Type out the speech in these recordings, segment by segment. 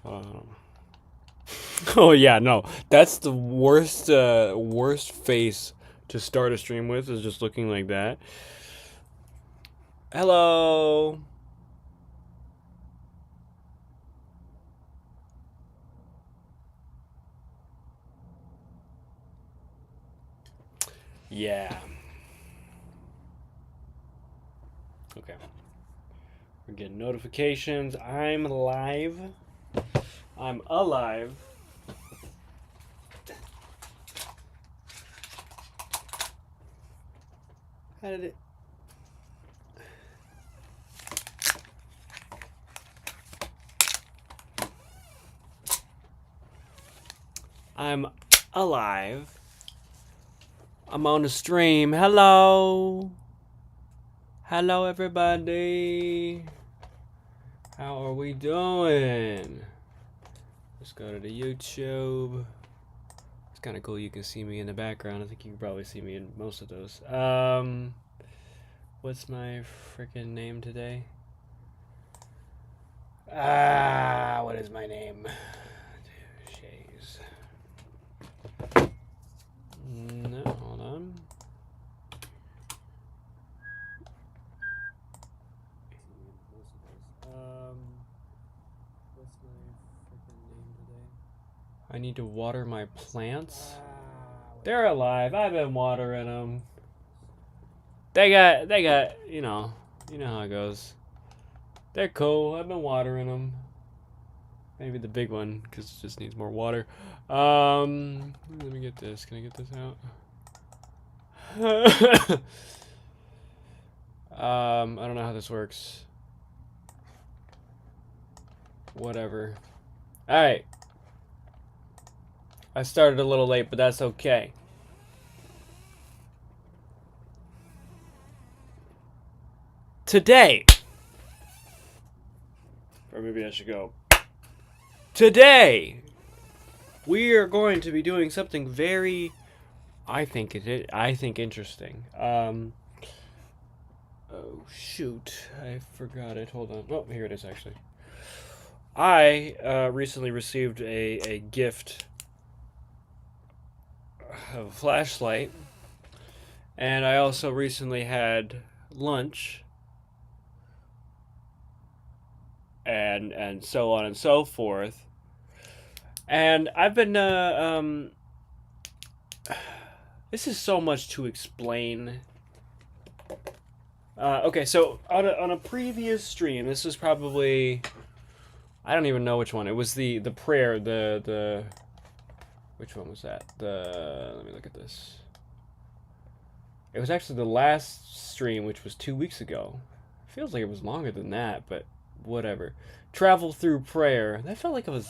Oh yeah, no. That's the worst face to start a stream with, is just looking like that. Hello. Yeah. Okay. We're getting notifications. I'm live. I'm alive. How did it? I'm alive. I'm on the stream. Hello. Hello, everybody. How are we doing? Let's go to the YouTube. It's kind of cool. You can see me in the background. I think you can probably see me in most of those. What's my freaking name today? What is my name? Shays. No, hold on. What's my freaking name today? I need to water my plants. They're alive. I've been watering them. They got, you know how it goes. They're cool. I've been watering them. Maybe the big one, because it just needs more water. Let me get this. Can I get this out? I don't know how this works. Whatever. Alright. I started a little late, but that's okay. Today. Or maybe I should go. Today, we are going to be doing something very, I think interesting. Oh shoot, I forgot it. Hold on. Oh, here it is actually. I recently received a gift of a flashlight, and I also recently had lunch, and so on and so forth. And I've been this is so much to explain. Okay, so on a previous stream, this was probably, I don't even know which one. It was the prayer, the which one was that? Let me look at this. It was actually the last stream, which was 2 weeks ago. It feels like it was longer than that, but whatever. Travel through prayer. That felt like it was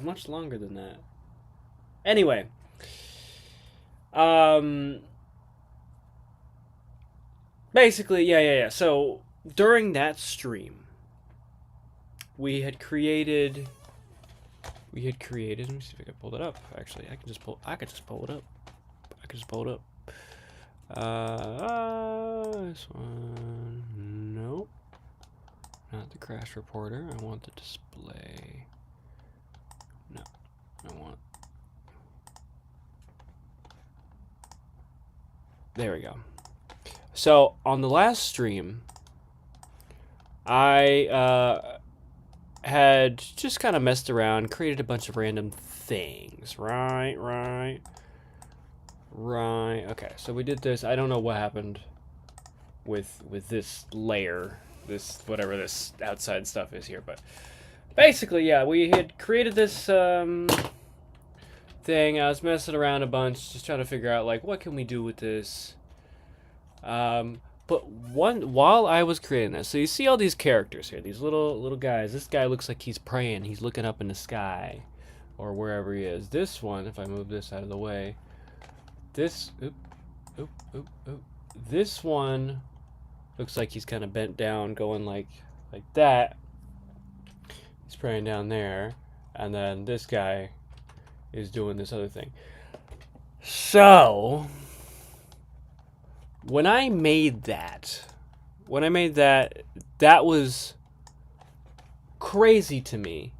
much longer than that. Anyway, basically, yeah. So during that stream, we had created. Let me see if I can pull it up. Actually, I could just pull it up. This one. Nope. Not the crash reporter. I want the display. No. I want. There we go. So, on the last stream, I had just kind of messed around, created a bunch of random things. Right. Okay, so we did this. I don't know what happened with this layer, this whatever this outside stuff is here, but basically, yeah, we had created this thing. I was messing around a bunch, just trying to figure out like what can we do with this. But while I was creating this, so you see all these characters here, these little guys. This guy looks like he's praying. He's looking up in the sky, or wherever he is. This one, if I move this out of the way, this this one looks like he's kind of bent down, going like that. He's praying down there, and then this guy is doing this other thing. So when I made that, that was crazy to me,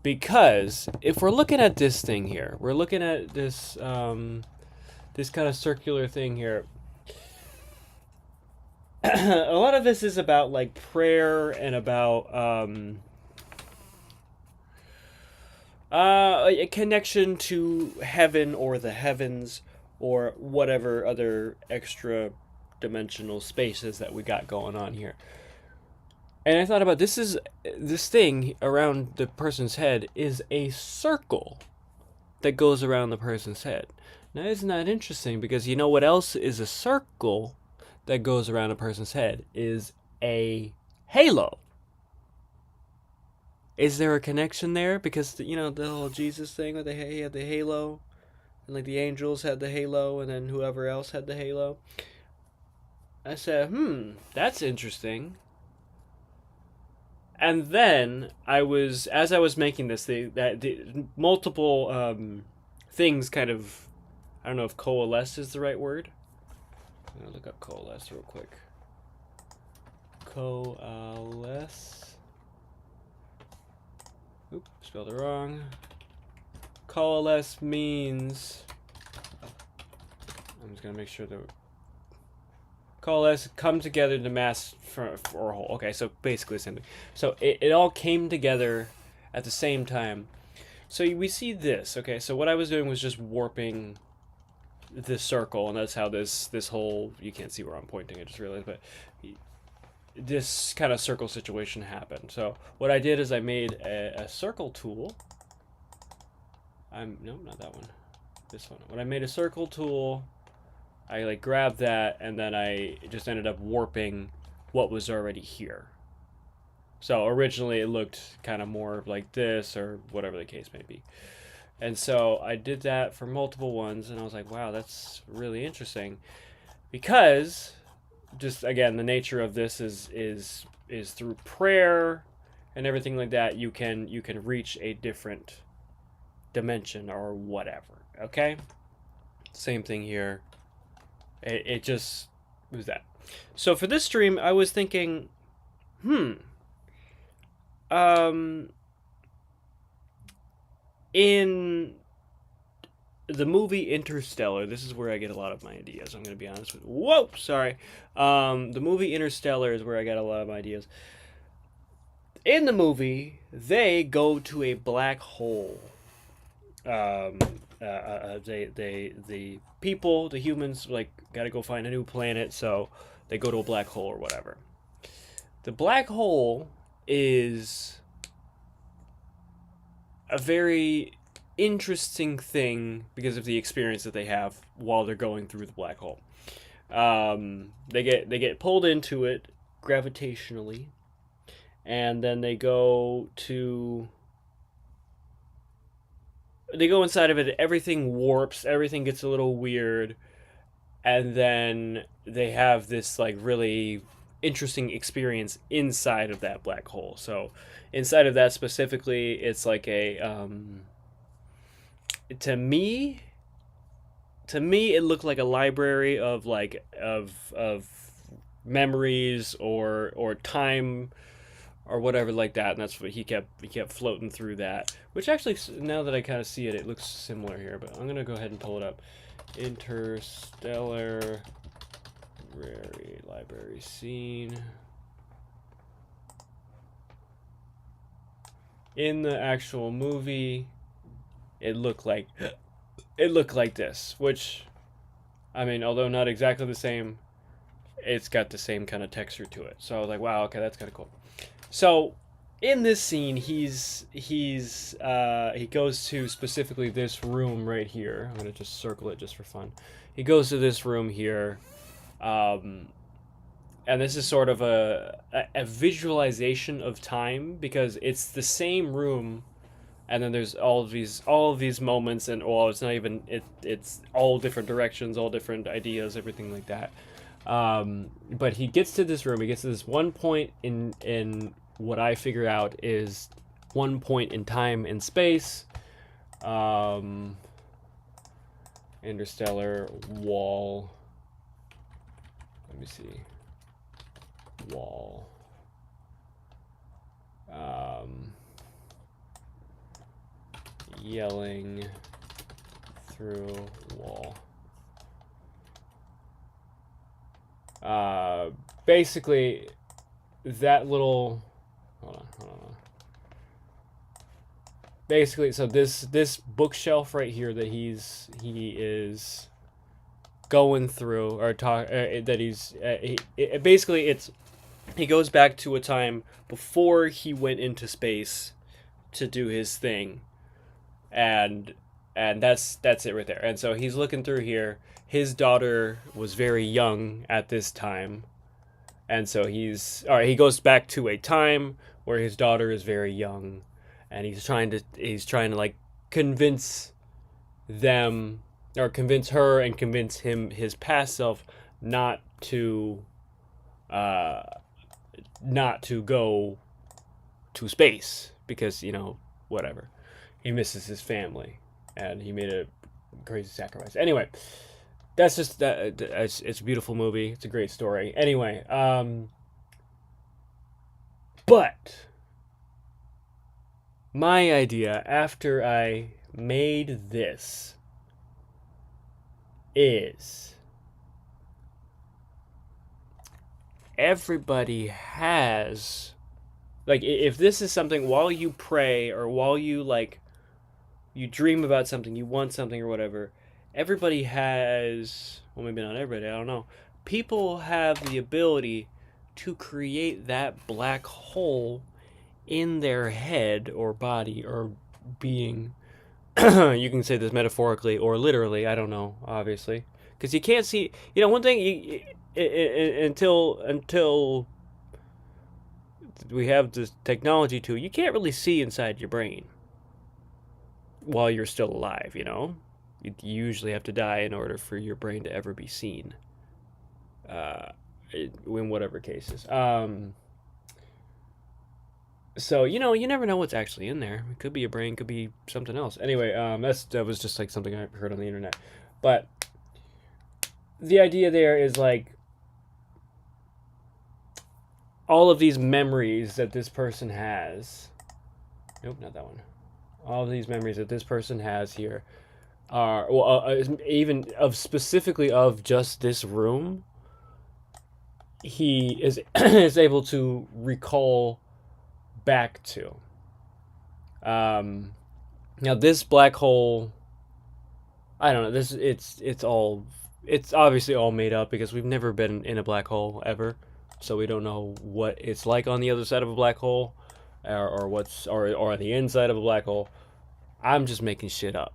Because if we're looking at this thing here, we're looking at this this kind of circular thing here. A lot of this is about like prayer and about a connection to heaven or the heavens or whatever other extra dimensional spaces that we got going on here. And I thought about this thing around the person's head is a circle that goes around the person's head. Now, isn't that interesting? Because you know what else is a circle that goes around a person's head is a halo. Is there a connection there? Because you know the whole Jesus thing with he had the halo, and like the angels had the halo, and then whoever else had the halo. I said, that's interesting. And then as I was making this, the multiple things kind of, I don't know if coalesce is the right word. I'm gonna look up coalesce real quick. Coalesce. Oop, spelled it wrong. Coalesce means, I'm just gonna make sure that coalesce, come together to mass for a whole. Okay, so basically the same thing. So it all came together at the same time. So we see this. Okay, so what I was doing was just warping this circle, and that's how this whole, you can't see where I'm pointing, I just realized, but this kind of circle situation happened. So what I did is I made a circle tool. No, not that one. This one. When I made a circle tool, I like grabbed that, and then I just ended up warping what was already here. So originally it looked kind of more like this, or whatever the case may be. And so I did that for multiple ones, and I was like, wow, that's really interesting. Because, just again, the nature of this is through prayer and everything like that, you can reach a different dimension or whatever. Okay? Same thing here. It just was that. So for this stream, I was thinking, in the movie Interstellar, this is where I get a lot of my ideas. I'm going to be honest with you. Whoa, sorry. The movie Interstellar is where I got a lot of my ideas. In the movie, they go to a black hole. The people, the humans, like, got to go find a new planet, so they go to a black hole or whatever. The black hole is a very interesting thing because of the experience that they have while they're going through the black hole. They get pulled into it gravitationally, and then they go inside of it. Everything warps, everything gets a little weird, and then they have this like really interesting experience inside of that black hole. So inside of that specifically, it's like a to me it looked like a library of like of memories or time or whatever like that, and that's what he kept floating through that, which actually, now that I kind of see it, it looks similar here. But I'm gonna go ahead and pull it up. Interstellar library scene. In the actual movie, it looked like this, which, I mean, although not exactly the same, it's got the same kind of texture to it. So I was like, wow, okay, that's kind of cool. So in this scene, he goes to specifically this room right here. I'm gonna just circle it just for fun. He goes to this room here, and this is sort of a visualization of time, because it's the same room, and then there's all of these moments, and it's not even it's all different directions, all different ideas, everything like that. But he gets to this room. He gets to this one point in what I figure out is one point in time and space. Interstellar wall. Let me see. Wall. yelling through wall. Basically, that little. Hold on. Basically, so this bookshelf right here that he is going through, or that he's basically it's he goes back to a time before he went into space to do his thing, and that's it right there. And so he's looking through here. His daughter was very young at this time, and so he goes back to a time where his daughter is very young, and he's trying to like convince them, or convince her and convince him, his past self, not to go to space, because whatever, he misses his family and he made a crazy sacrifice. Anyway, that's just that. It's a beautiful movie. It's a great story. Anyway, but my idea after I made this is everybody has, like, if this is something while you pray, or while you you dream about something, you want something or whatever, everybody has, well, maybe not everybody, I don't know, people have the ability to create that black hole in their head or body or being. You can say this metaphorically or literally, I don't know, obviously, because you can't see, one thing, until we have this technology you can't really see inside your brain while you're still alive. You usually have to die in order for your brain to ever be seen, in whatever cases. So you never know what's actually in there. It could be a brain, could be something else. Anyway, that was just like something I heard on the internet. But the idea there is like all of these memories that this person has. Nope, not that one. All of these memories that this person has here are, even of specifically of just this room. He is is able to recall back to. Now this black hole, I don't know. It's obviously all made up, because we've never been in a black hole ever, so we don't know what it's like on the other side of a black hole, or on the inside of a black hole. I'm just making shit up.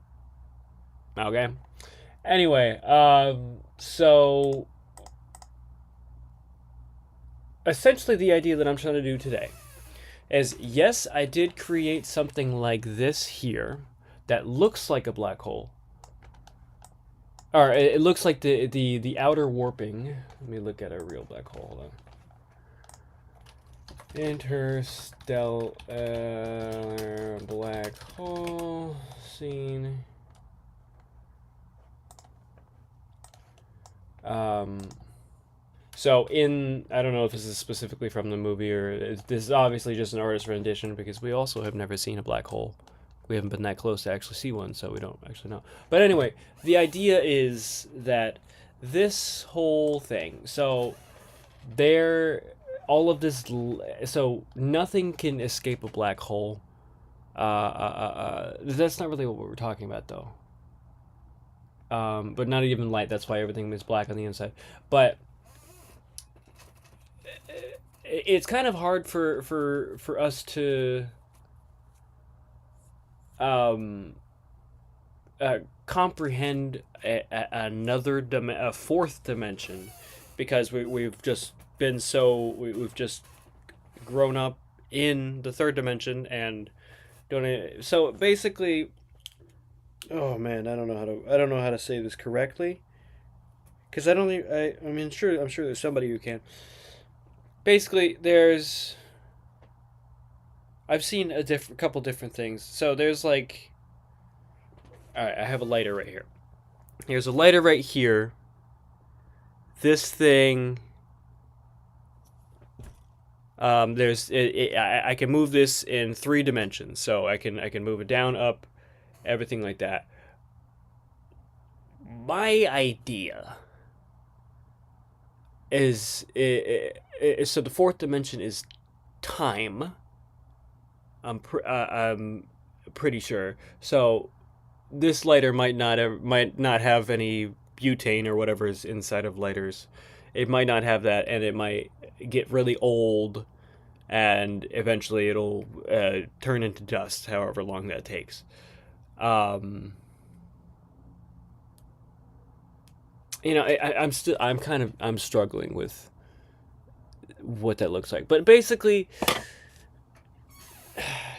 Okay. Anyway, so essentially the idea that I'm trying to do today is, yes, I did create something like this here that looks like a black hole. Or it looks like the outer warping. Let me look at a real black hole. Hold on. Interstellar black hole scene. So I don't know if this is specifically from the movie, or this is obviously just an artist's rendition, because we also have never seen a black hole. We haven't been that close to actually see one, so we don't actually know. But anyway, the idea is that this whole thing, so all of this, so nothing can escape a black hole. That's not really what we're talking about, though. But not even light. That's why everything is black on the inside. But it's kind of hard for us to comprehend a fourth dimension, because we've just been we've just grown up in the third dimension and don't. So basically, oh man, I don't know how to say this correctly, because I'm sure there's somebody who can. Basically, I've seen a couple different things. So there's like, all right, I have a lighter right here. Here's a lighter right here. This thing. I can move this in 3 dimensions. So I can move it down, up, everything like that. My idea is so the fourth dimension is time. I'm pretty sure. So this lighter might not have any butane or whatever is inside of lighters. It might not have that, and it might get really old, and eventually it'll turn into dust. However long that takes. I'm struggling with what that looks like, but basically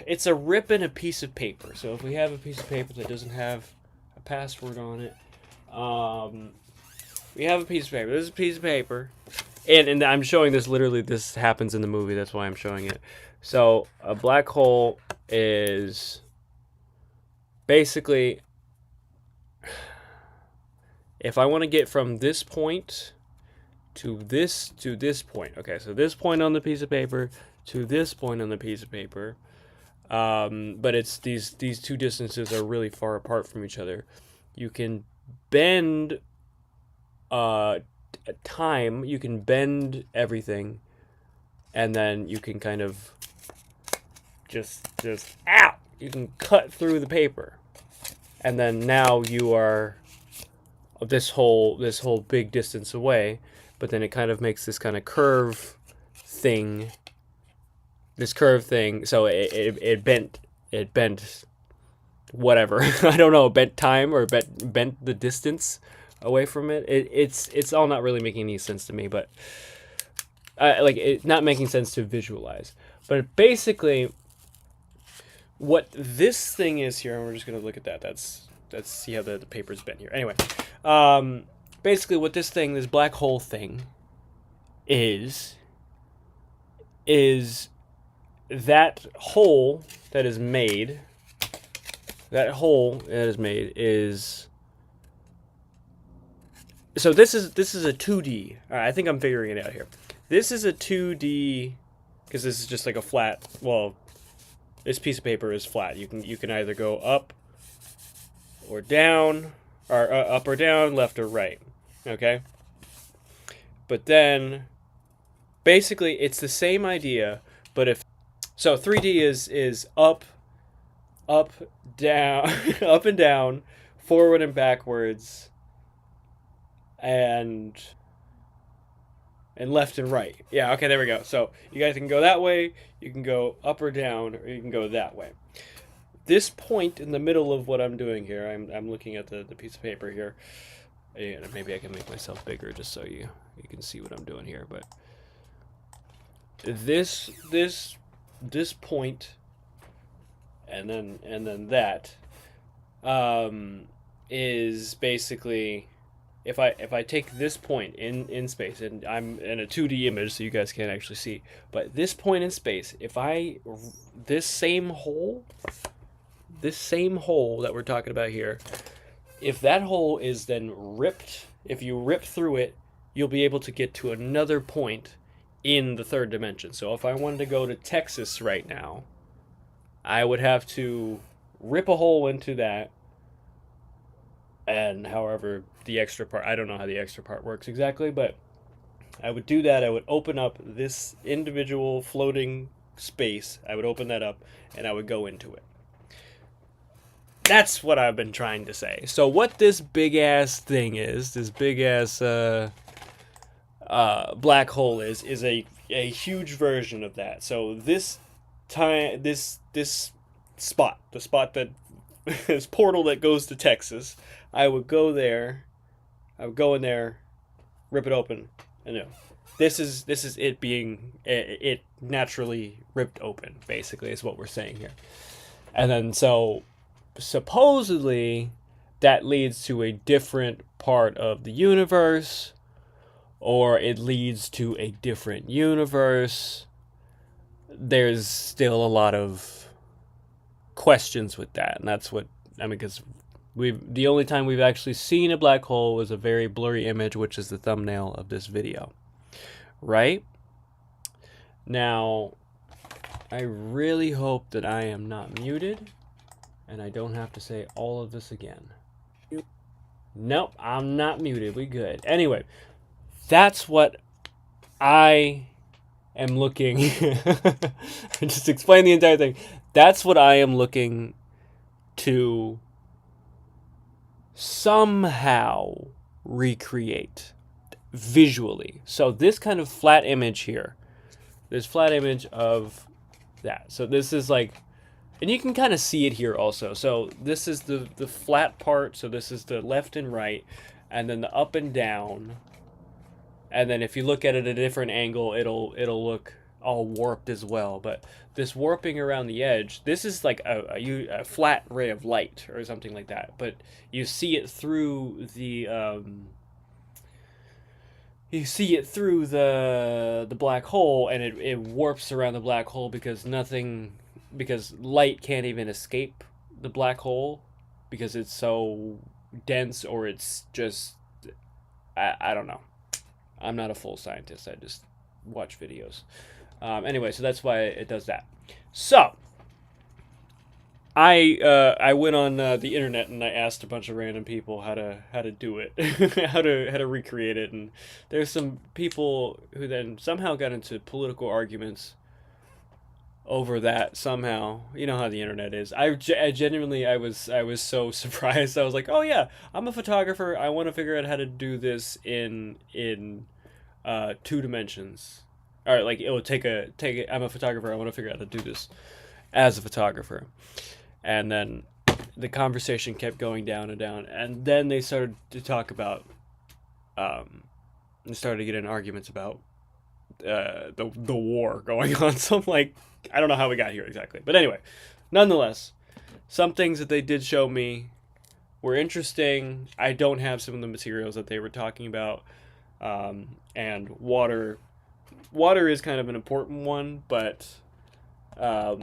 it's a rip in a piece of paper. So if we have a piece of paper that doesn't have a password on it, we have a piece of paper. This is a piece of paper, and I'm showing this literally. This happens in the movie. That's why I'm showing it. So a black hole is basically, if I want to get from this point to this point. Okay, so this point on the piece of paper to this point on the piece of paper. But it's these two distances are really far apart from each other. You can bend time. You can bend everything, and then you can kind of just ow. You can cut through the paper, and then now you are this whole big distance away. But then it kind of makes this kind of curve thing. This curve thing, so it bent whatever. I don't know, bent time or bent the distance away from it. It's all not really making any sense to me, but like it's not making sense to visualize. But basically, what this thing is here, and we're just gonna look at that. That's see how the paper's bent here. Anyway, basically, what this black hole thing is that hole that is made is, so this is a 2D. All right, I think I'm figuring it out here. This is a 2D because this is just like a flat, well, this piece of paper is flat. You can either go up or down, or up or down, left or right. Okay? But then basically it's the same idea, but if so 3D is up, down, up and down, forward and backwards, and left and right. Yeah, okay, there we go. So you guys can go that way, you can go up or down, or you can go that way. This point in the middle of what I'm doing here, I'm looking at the piece of paper here. And maybe I can make myself bigger just so you can see what I'm doing here, but this point and then that is basically, if I take this point in space, and I'm in a 2D image so you guys can't actually see, but this point in space, if this same hole that we're talking about here, if that hole is then ripped, if you rip through it, you'll be able to get to another point in the third dimension. So if I wanted to go to Texas right now, I would have to rip a hole into that, and however the extra part, I don't know how the extra part works exactly, but I would do that. I would open up this individual floating space, I would open that up, and I would go into it. That's what I've been trying to say. So what this big ass thing is, this big ass black hole is a huge version of that. So this spot, the spot that this portal that goes to Texas, I would go there, I would go in there, rip it open, and this is it being it naturally ripped open. Basically, is what we're saying here. And then so supposedly that leads to a different part of the universe, or it leads to a different universe. There's still a lot of questions with that, and that's what I mean, because the only time we've actually seen a black hole was a very blurry image, which is the thumbnail of this video, right? Now, I really hope that I am not muted. And I don't have to say all of this again. Nope, I'm not muted. We good. Anyway, that's what I am looking. Just explain the entire thing. That's what I am looking to somehow recreate visually. So this kind of flat image here, this flat image of that. So this is like, and you can kind of see it here also. So this is the flat part. So this is the left and right, and then the up and down. And then if you look at it at a different angle, it'll look all warped as well. But this warping around the edge, this is like a flat ray of light or something like that. But you see it through the the black hole, and it warps around the black hole because light can't even escape the black hole because it's so dense, or it's just I don't know. I'm not a full scientist. I just watch videos. Anyway, so that's why it does that. So I went on the internet and I asked a bunch of random people how to do it, how to recreate it, and there's some people who then somehow got into political arguments over that somehow. You know how the internet is. I genuinely I was so surprised. I was like, oh yeah, I'm a photographer. I want to figure out how to do this in 2 dimensions. All right, like it would take a. I'm a photographer. I want to figure out how to do this as a photographer, and then the conversation kept going down and down, and then they started to talk about, and started to get in arguments about the war going on. So I'm like, I don't know how we got here exactly, but anyway, nonetheless, some things that they did show me were interesting. I don't have some of the materials that they were talking about, and water is kind of an important one, but that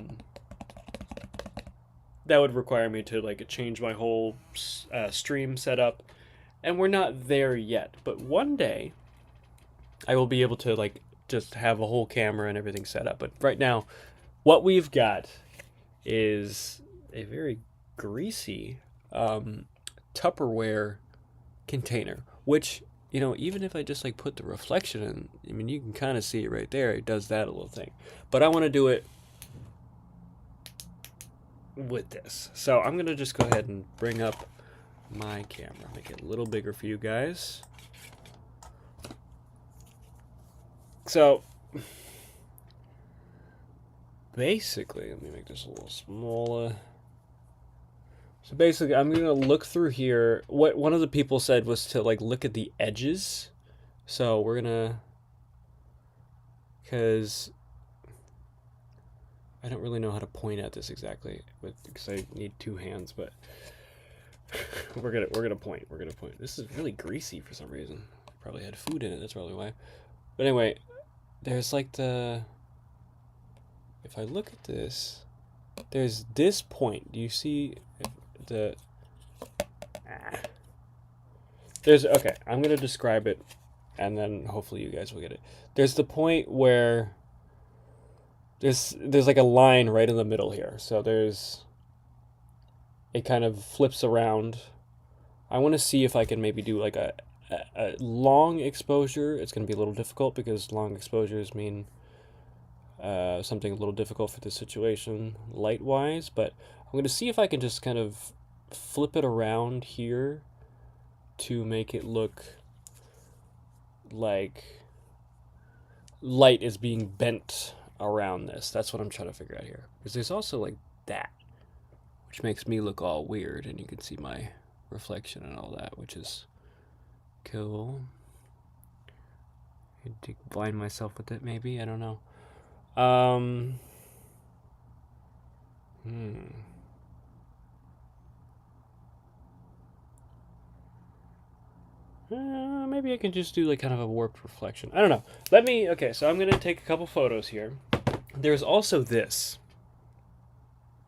would require me to like change my whole stream setup, and we're not there yet. But one day, I will be able to like just have a whole camera and everything set up. But right now, what we've got is a very greasy Tupperware container, which, you know, even if I just like put the reflection in, I mean, you can kind of see it right there. It does that little thing. But I want to do it with this. So I'm going to just go ahead and bring up my camera, make it a little bigger for you guys. So basically, let me make this a little smaller. So basically, I'm going to look through here. What one of the people said was to like look at the edges. So we're going to, because I don't really know how to point at this exactly because I need 2 hands, but we're going to point. We're going to point. This is really greasy for some reason. Probably had food in it. That's probably why. But anyway, there's like if I look at this, there's this point. Do you see okay, I'm going to describe it, and then hopefully you guys will get it. There's the point where there's like a line right in the middle here. So it kind of flips around. I want to see if I can maybe do like a long exposure. It's going to be a little difficult because long exposures mean something a little difficult for this situation light-wise, but I'm going to see if I can just kind of flip it around here to make it look like light is being bent around this. That's what I'm trying to figure out here. Because there's also like that, which makes me look all weird, and you can see my reflection and all that, which is cool. I need to blind myself with it, maybe. I don't know. Maybe I can just do like kind of a warped reflection. I don't know. Okay, so I'm going to take a couple photos here. There's also this.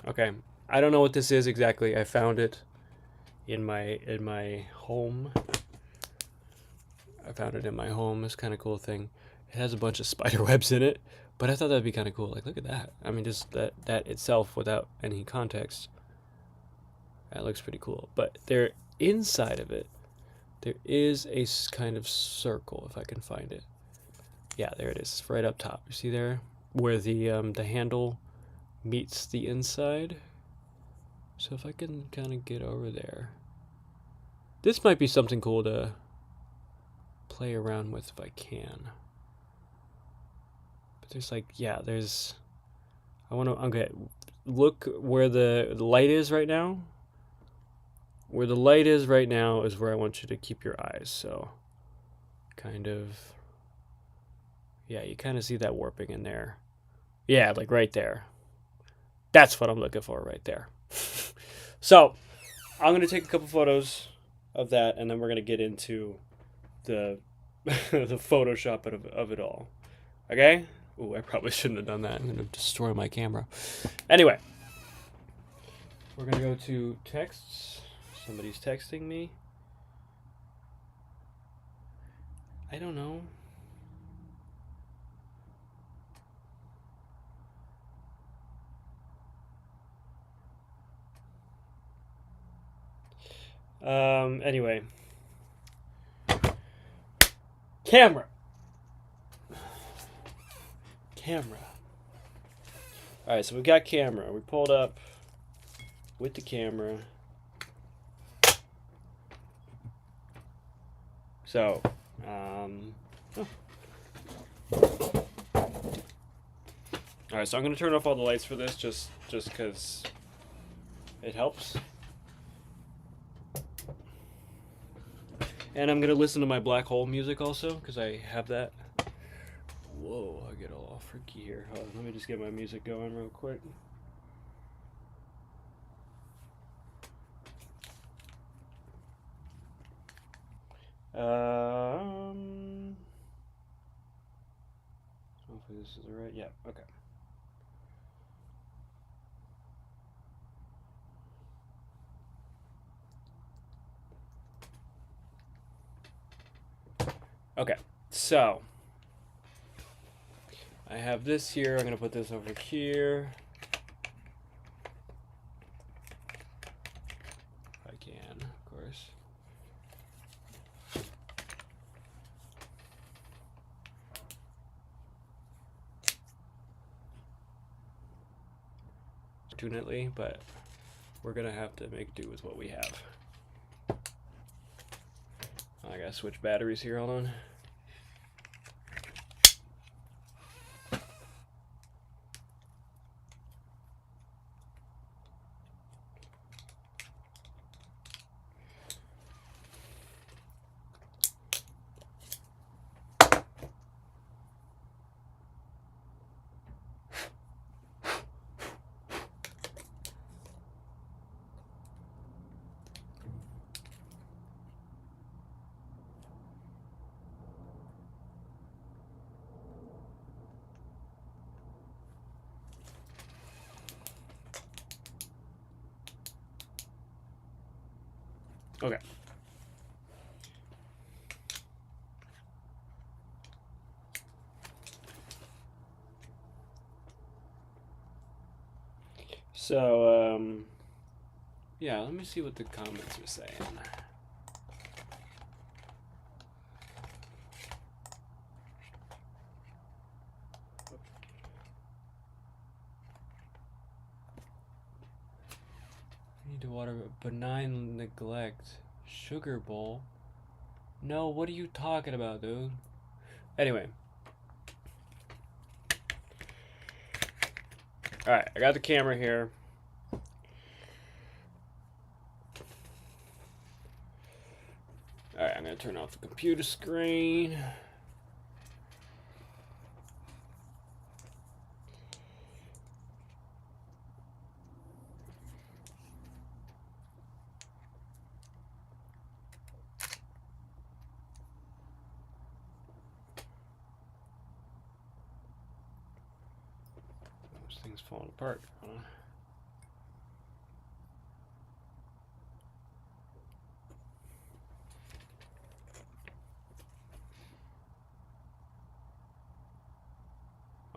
Okay, I don't know what this is exactly. I found it in my home. I found it in my home. It's kind of cool thing. It has a bunch of spider webs in it, but I thought that'd be kind of cool. Like, look at that. I mean, just that itself without any context That looks pretty cool. But there, inside of it, there is a kind of circle, if I can find it. Yeah, there it is, right up top. You see there? Where the handle meets the inside. So if I can kind of get over there. This might be something cool to play around with if I can. But there's like, yeah, there's... okay, look where the light is right now. Where the light is right now is where I want you to keep your eyes. So, kind of... Yeah, you kind of see that warping in there. Yeah, like right there. That's what I'm looking for right there. So, I'm going to take a couple photos of that, and then we're going to get into the the Photoshop of it all. Okay? Ooh, I probably shouldn't have done that. I'm going to destroy my camera. Anyway, we're going to go to texts. Somebody's texting me. I don't know. Anyway. Camera. Alright, so we've got camera. We pulled up with the camera. So, Alright, so I'm going to turn off all the lights for this just because it helps. And I'm going to listen to my black hole music also, because I have that. Whoa, I get all freaky here. Hold on, let me just get my music going real quick. Hopefully this is alright. Yeah, okay. Okay, so I have this here. I'm going to put this over here. If I can, of course. Fortunately, but we're going to have to make do with what we have. I gotta switch batteries here, hold on. Okay. So, yeah, let me see what the comments are saying. Need to water benign neglect. Sugar bowl? No, what are you talking about, dude? Anyway. Alright, I got the camera here. Alright, I'm going to turn off the computer screen. This thing's falling apart.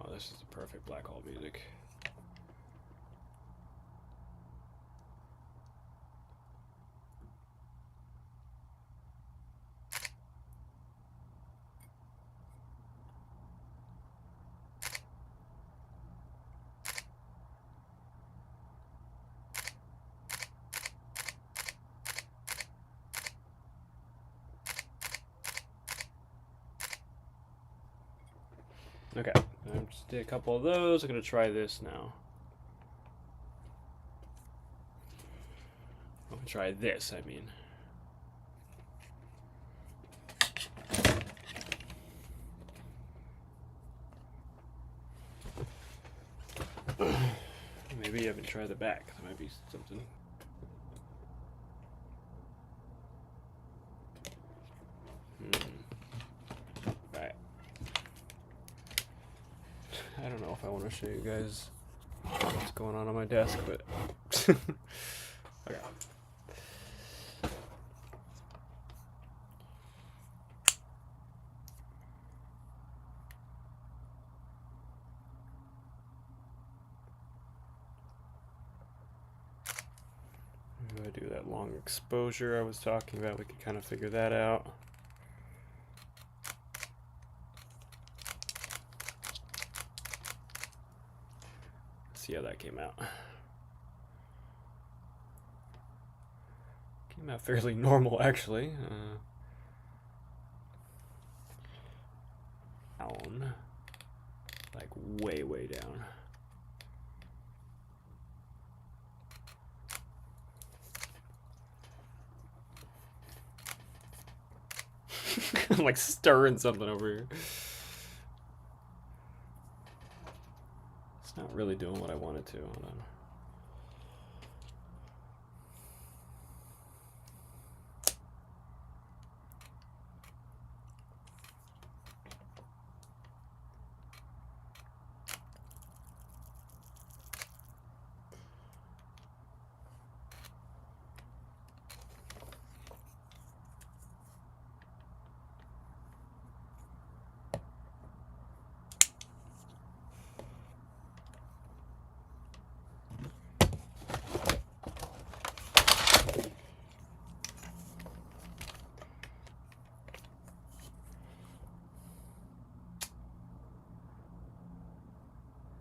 Oh, this is the perfect black hole music. Okay, I just did a couple of those. I'm gonna try this now. I'm gonna try this, I mean. Maybe I haven't tried the back. That might be something. Alright. I don't know if I want to show you guys what's going on my desk, but okay. If I do that long exposure I was talking about, we could kind of figure that out. See how that came out. Came out fairly normal, actually. Down. Like way, way down. I'm like stirring something over here. It's not really doing what I wanted to. Hold on.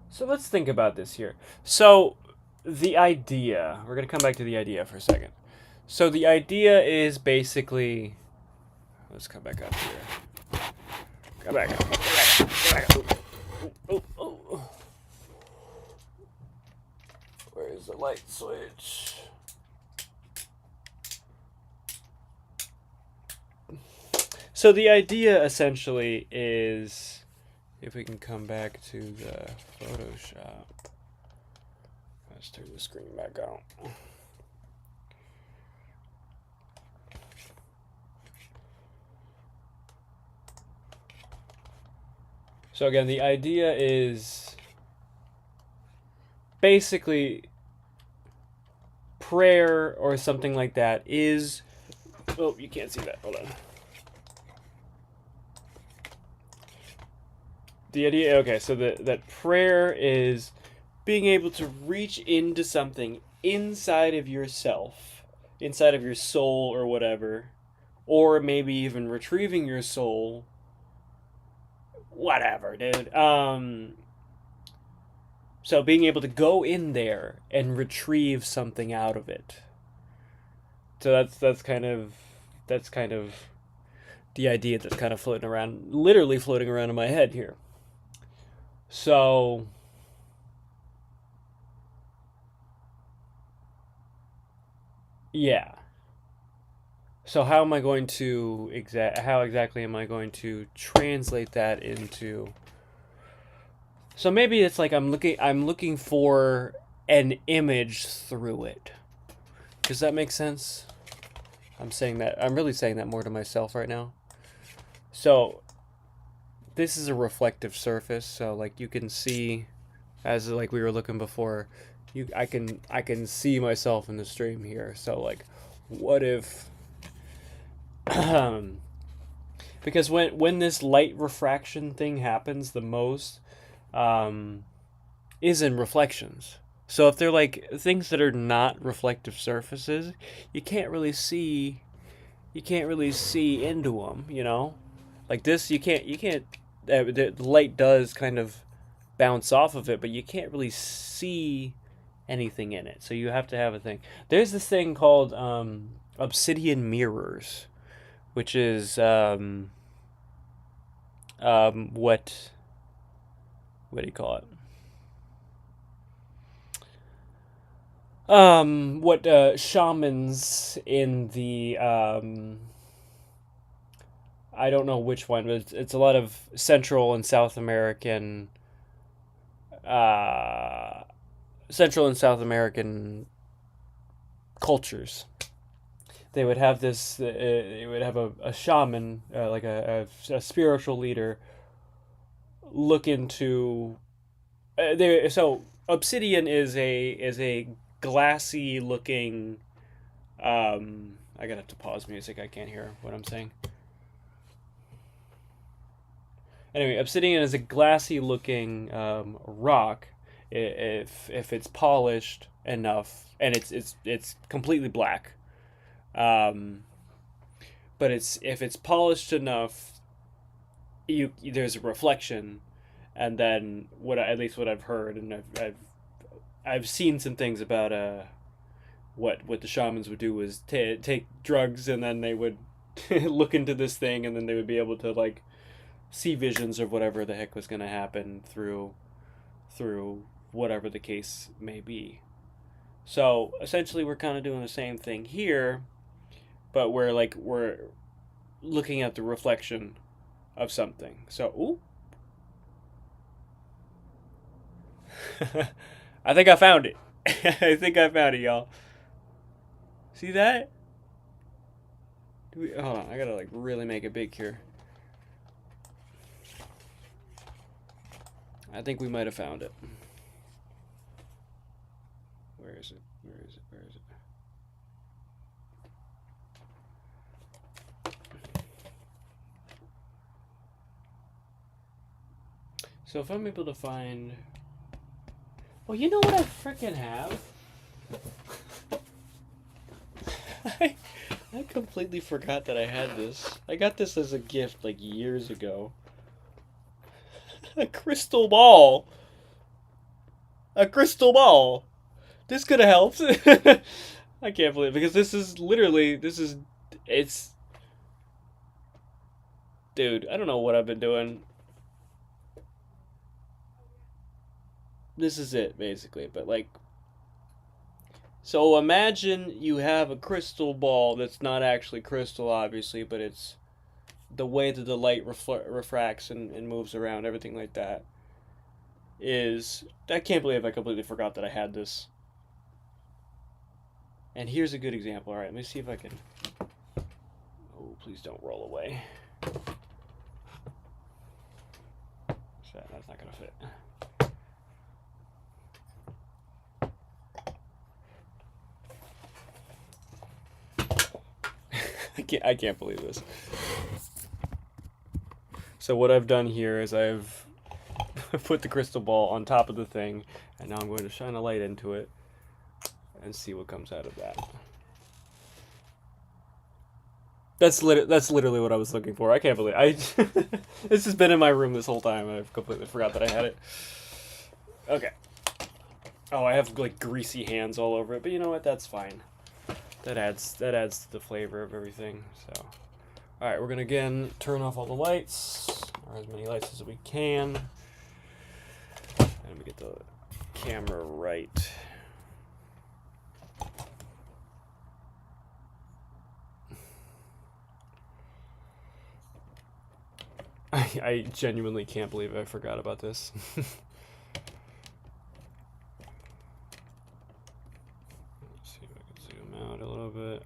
So let's think about this here. So the idea, we're going to come back to the idea for a second. So the idea is basically, let's come back up here. Come back up. Come back up. Oh, oh, oh. Where's the light switch? So the idea essentially is, if we can come back to the Photoshop. Let's turn the screen back on. So again, the idea is basically prayer or something like that is, oh, you can't see that, hold on. The idea, okay, so that prayer is being able to reach into something inside of yourself, inside of your soul or whatever, or maybe even retrieving your soul, whatever, dude. So being able to go in there and retrieve something out of it. So that's kind of the idea that's kind of floating around, literally floating around in my head here. So yeah. So how am I going to how exactly am I going to translate that into? So maybe it's like I'm looking for an image through it. Does that make sense? I'm really saying that more to myself right now. So this is a reflective surface, so like you can see, as like we were looking before, I can see myself in the stream here. So like, what if because when this light refraction thing happens the most is in reflections. So if they're like things that are not reflective surfaces, you can't really see into them, you know? Like this, you can't the light does kind of bounce off of it, but you can't really see anything in it. So you have to have a thing. There's this thing called obsidian mirrors, which is what what do you call it? What shamans in the I don't know which one, but it's a lot of Central and South American uh, Central and South American cultures. They would have this. They would have a shaman, like a spiritual leader, look into. So obsidian is a glassy looking. I gotta have to pause music. I can't hear what I'm saying. Anyway, obsidian is a glassy looking rock. If it's polished enough, and it's completely black. Um, but if it's polished enough, there's a reflection, and then at least what I've heard, and I've seen some things about what the shamans would do was take drugs, and then they would look into this thing, and then they would be able to like see visions of whatever the heck was going to happen through whatever the case may be. So essentially, we're kind of doing the same thing here, but we're looking at the reflection of something. So, ooh. I think I found it. I think I found it, y'all. See that? Hold on, I gotta like really make it big here. I think we might have found it. Where is it? Where is it? Where is it? So if I'm able to find... Well, you know what I freaking have? I completely forgot that I had this. I got this as a gift like years ago. A crystal ball. A crystal ball. This could have helped. I can't believe it, because it's... Dude, I don't know what I've been doing. This is it, basically, but like... So imagine you have a crystal ball that's not actually crystal, obviously, but it's the way that the light refracts and moves around, everything like that. I can't believe I completely forgot that I had this. And here's a good example. All right, let me see if I can... Oh, please don't roll away. That's not going to fit. I can't believe this. So what I've done here is I've put the crystal ball on top of the thing, and now I'm going to shine a light into it and see what comes out of that. That's literally what I was looking for. I can't believe this has been in my room this whole time. I've completely forgot that I had it. Okay. Oh, I have like greasy hands all over it, but you know what? That's fine. That adds to the flavor of everything. So, all right, we're gonna again turn off all the lights, or as many lights as we can, and we get the camera right. I genuinely can't believe I forgot about this. Let's see if I can zoom out a little bit.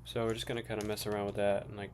So we're just gonna kind of mess around with that and like...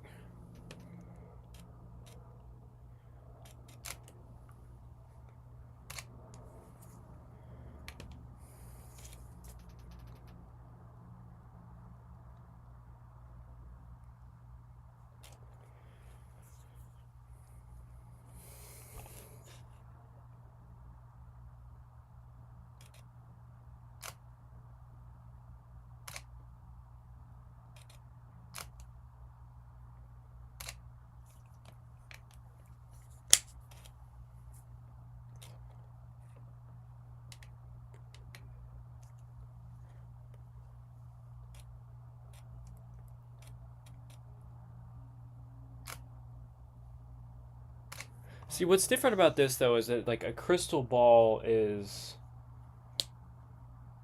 See, what's different about this though is that like a crystal ball is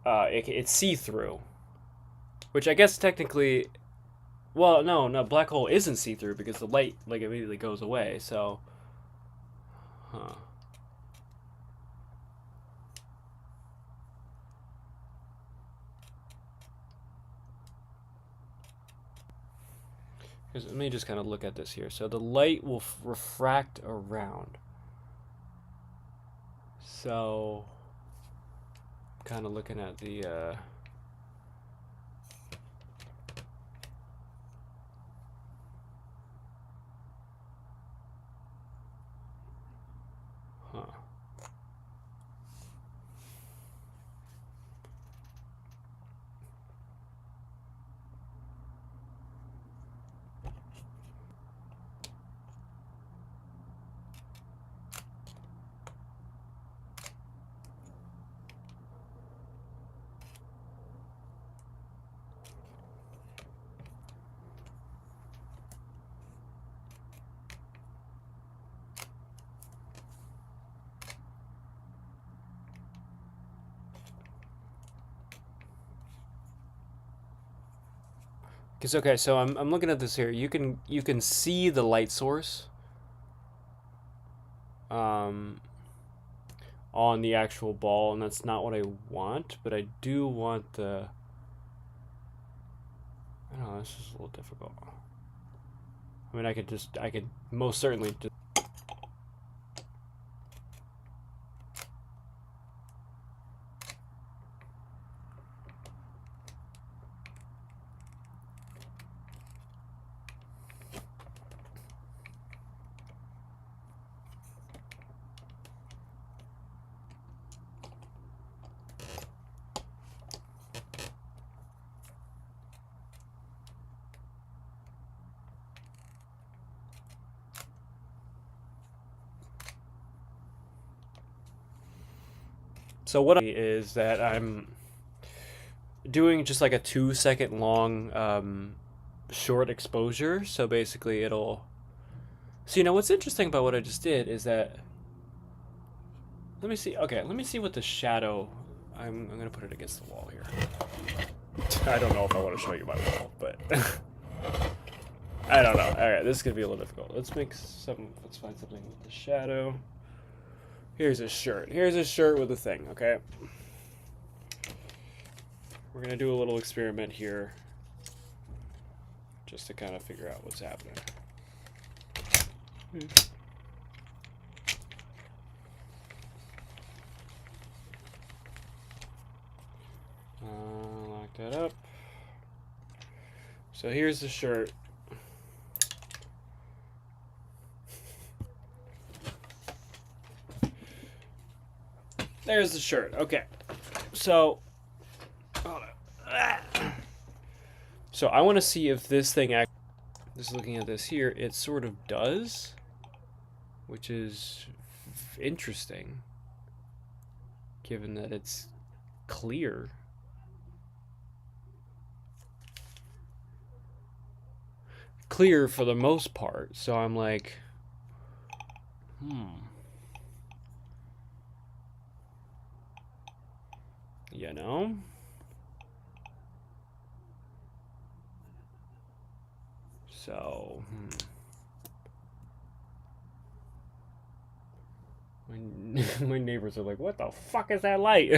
it's see-through, which I guess technically, well, no, black hole isn't see-through because the light like immediately goes away. So, huh. Let me just kind of look at this here. So the light will refract around. So, kind of looking at the huh. Because okay, so I'm looking at this here. You can see the light source um, on the actual ball, and that's not what I want. But I do want the. I don't know. This is a little difficult. I mean, I could most certainly just. So what is that I'm doing just like a 2 second long short exposure. So basically, it'll. So you know what's interesting about what I just did is that. Let me see. Okay, let me see what the shadow. I'm gonna put it against the wall here. I don't know if I want to show you my wall, but I don't know. All right, this is gonna be a little difficult. Let's find something with the shadow. Here's a shirt. Here's a shirt with a thing. Okay. We're gonna do a little experiment here, just to kind of figure out what's happening. Lock that up. So here's the shirt. There's the shirt. Okay. So I want to see if this thing actually, just looking at this here, it sort of does, which is interesting, given that it's clear. Clear for the most part. So I'm like, you know? So, my neighbors are like, what the fuck is that light?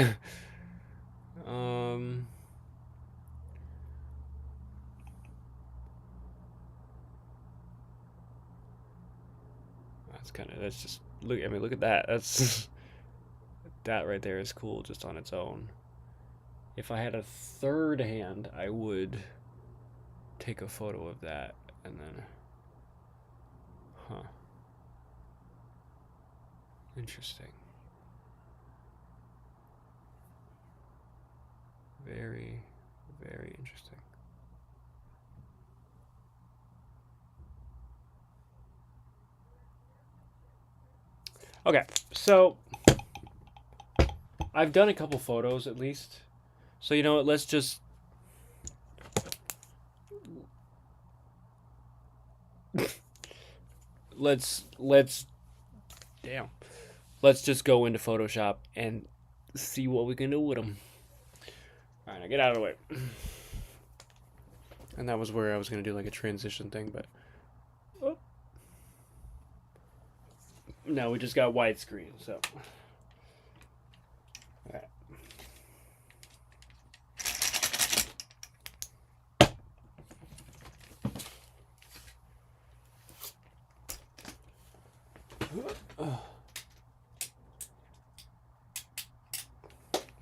That's just, look, I mean, look at that. That's, that right there is cool just on its own. If I had a third hand, I would take a photo of that and then, interesting. Very, very interesting. Okay, so I've done a couple photos at least. So you know what, let's just let's damn. Let's just go into Photoshop and see what we can do with them. All right, now get out of the way. And that was where I was gonna do like a transition thing, but no, we just got widescreen, so. All right.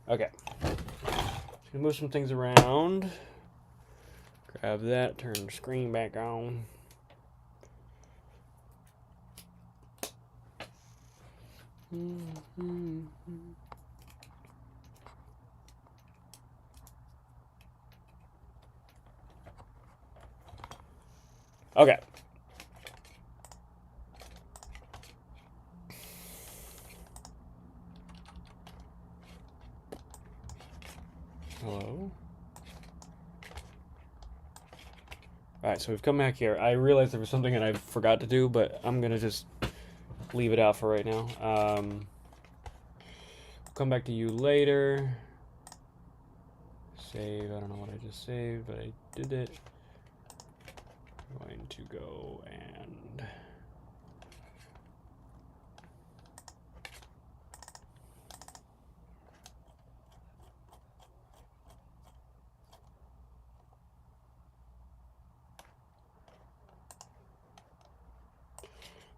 Okay. Just gonna move some things around. Grab that, turn the screen back on. Okay. Hello? Alright, so we've come back here. I realized there was something that I forgot to do, but I'm gonna just leave it out for right now. Come back to you later. Save. I don't know what I just saved, but I did it. I'm going to go and...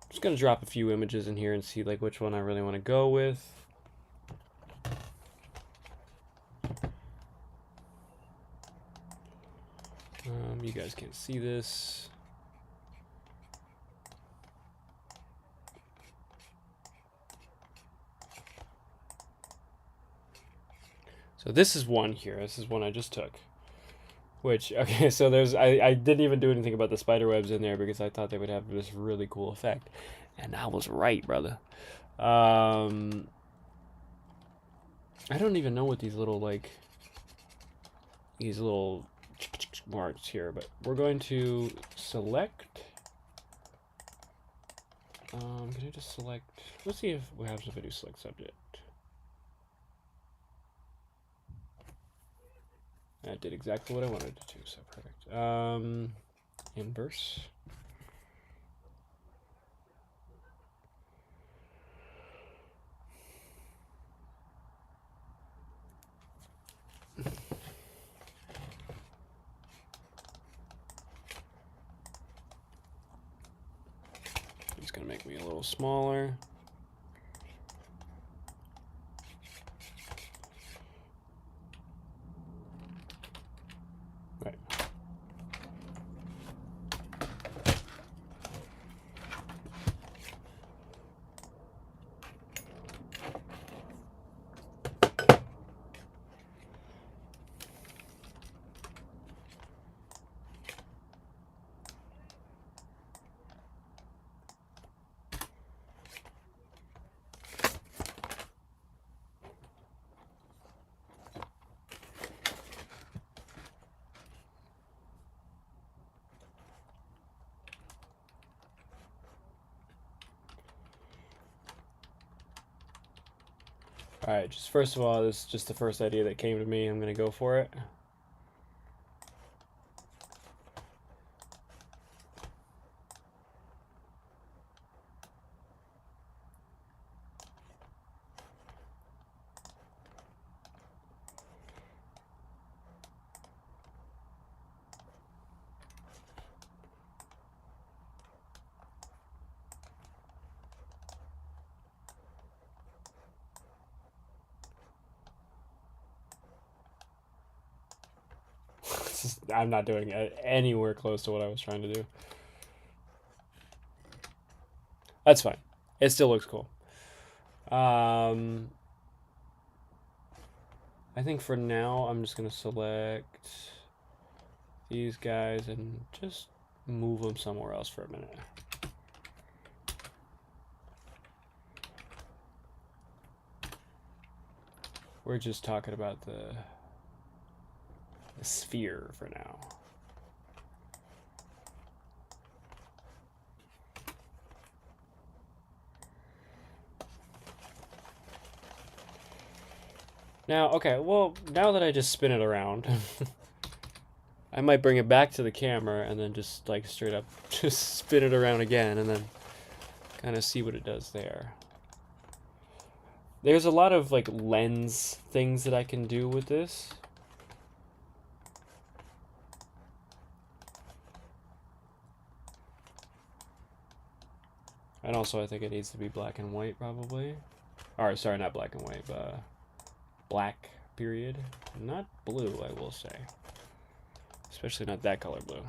just gonna drop a few images in here and see like which one I really want to go with. You guys can't see this. So this is one here. This is one I just took. Which, okay, so there's, I didn't even do anything about the spider webs in there because I thought they would have this really cool effect. And I was right, brother. I don't even know what these little, like, these little marks here, but we're going to select. Can I just select, let's see if what happens if I do select subject. That did exactly what I wanted it to, so perfect. Inverse. It's gonna make me a little smaller. Right. Alright, just first of all, this is just the first idea that came to me. I'm going to go for it. I'm not doing it anywhere close to what I was trying to do. That's fine. It still looks cool. I think for now, I'm just going to select these guys and just move them somewhere else for a minute. We're just talking about the sphere for now. Now, okay, well, now that I just spin it around, I might bring it back to the camera and then just like straight up just spin it around again and then kind of see what it does there. There's a lot of like lens things that I can do with this. And also I think it needs to be black and white probably. Or sorry, not black and white, but black period. Not blue, I will say. Especially not that color blue.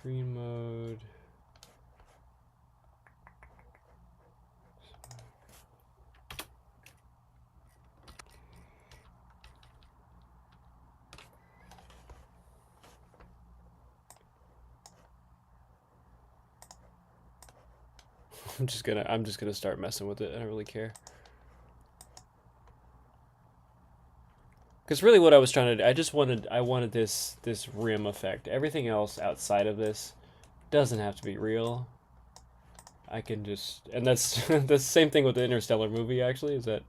Screen mode. I'm just gonna start messing with it. I don't really care. Because really what I was trying to do, I wanted this rim effect. Everything else outside of this doesn't have to be real. I can just, and that's the same thing with the Interstellar movie actually, is that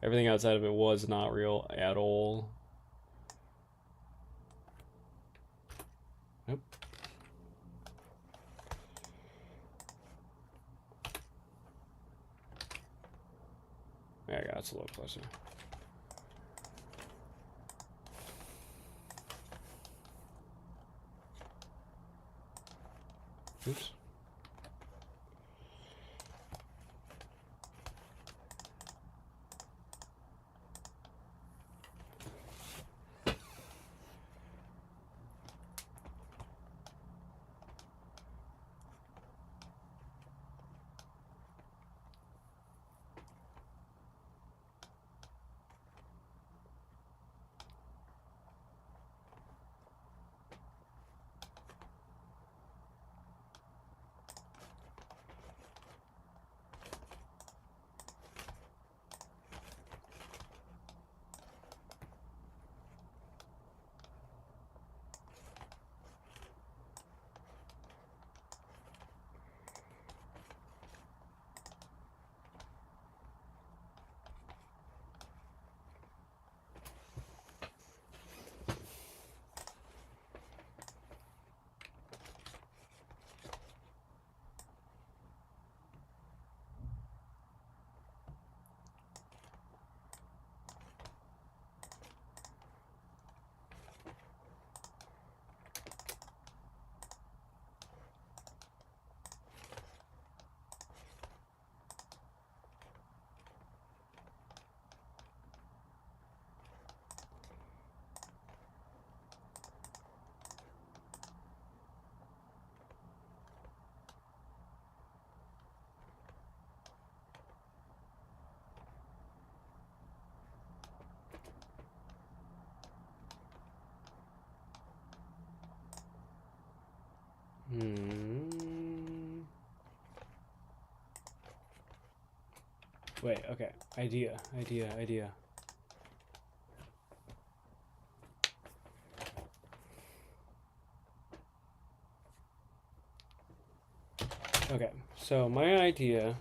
everything outside of it was not real at all. Nope. There you go, it's a little closer. Oops. Wait, okay. Idea. Okay, so my idea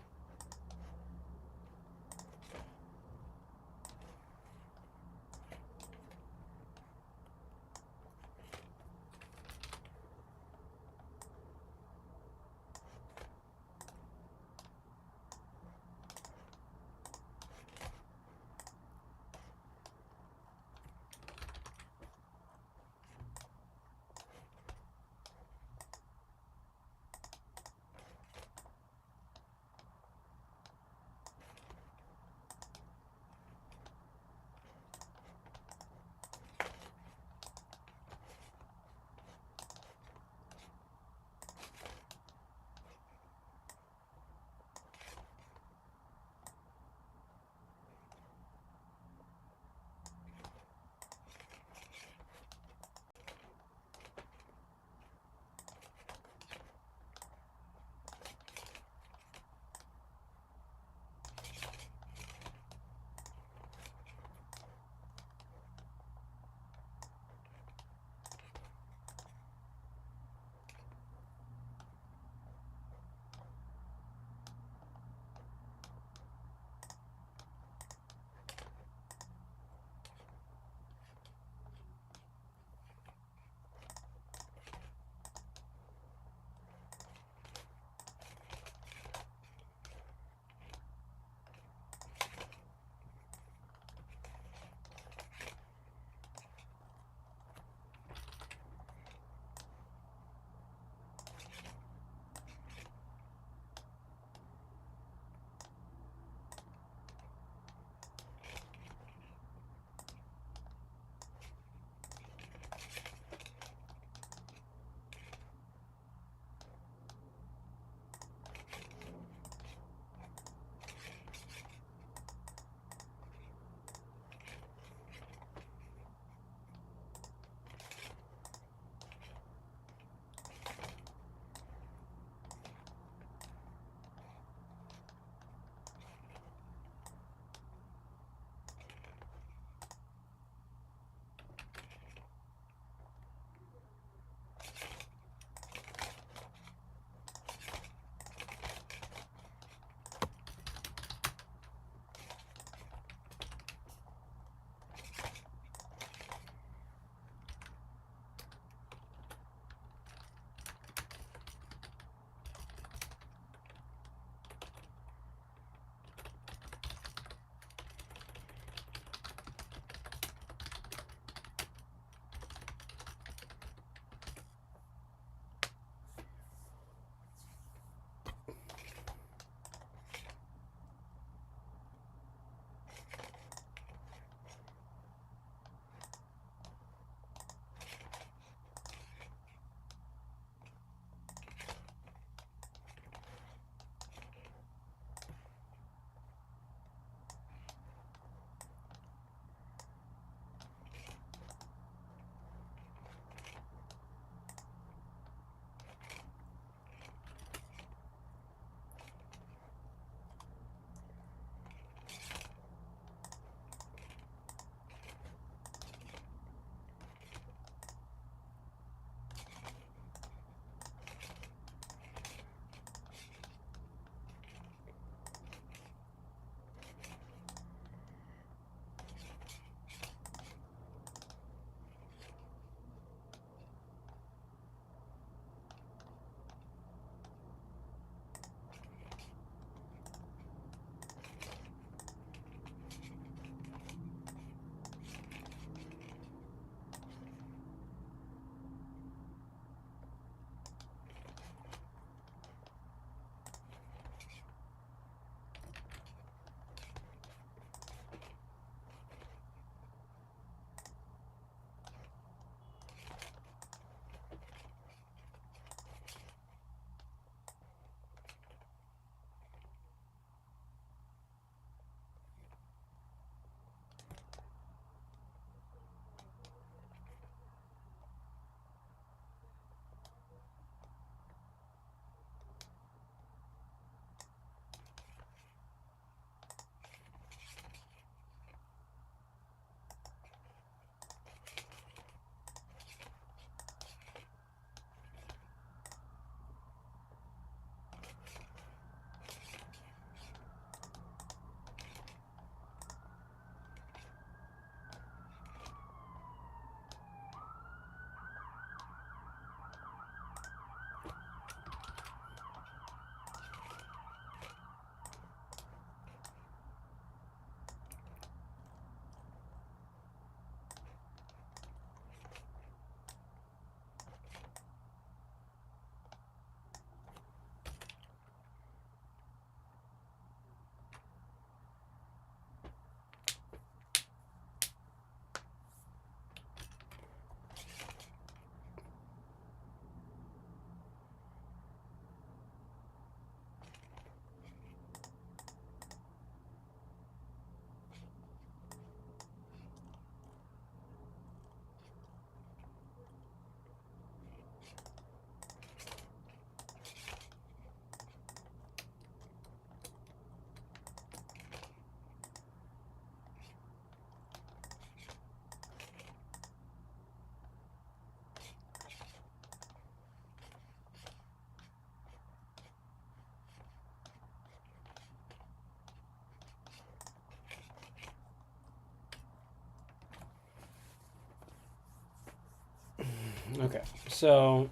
Okay, so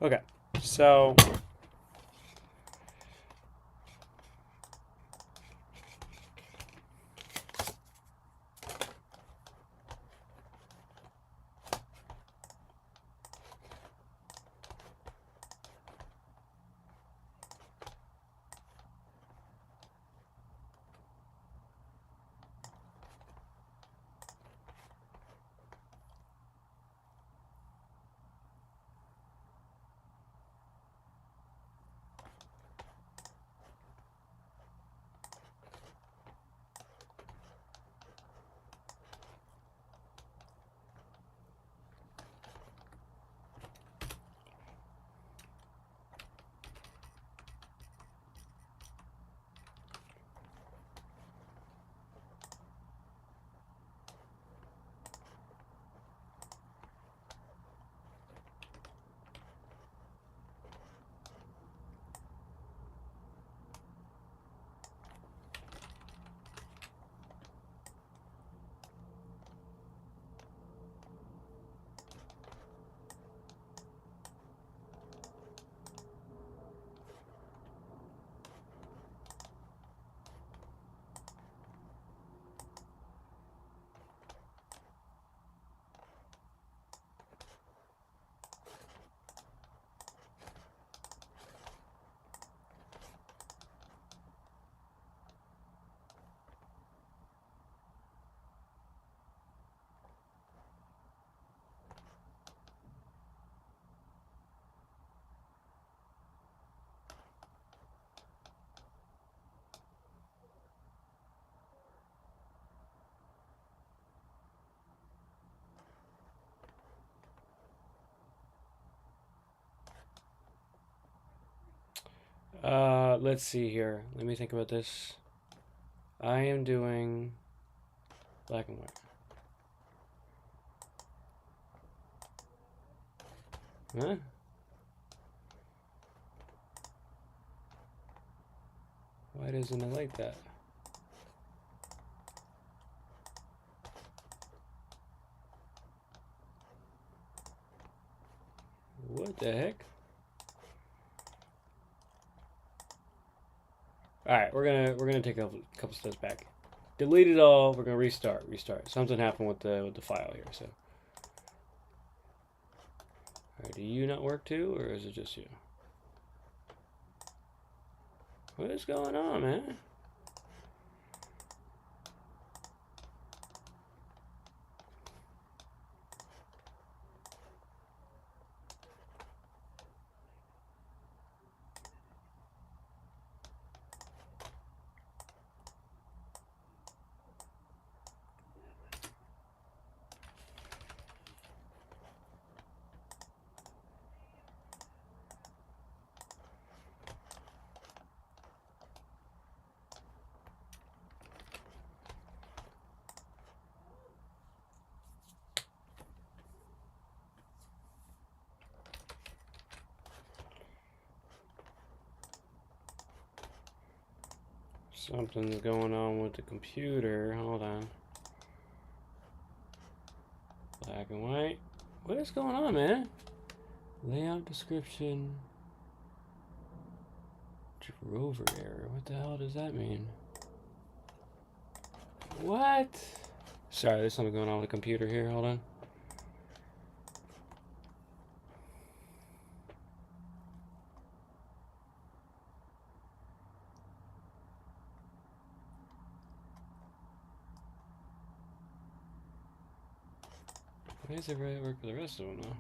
okay, so let's see here. Let me think about this. I am doing black and white. Huh? Why doesn't it like that? What the heck? All right, we're gonna take a couple steps back. Delete it all. We're gonna restart. Something happened with the file here. So, all right, do you not work too, or is it just you? What is going on, man? Something's going on with the computer. Hold on. Black and white. What is going on, man? Layout description. Drover error. What the hell does that mean? What? Sorry, there's something going on with the computer here. Hold on. Why does it really work for the rest of them, though?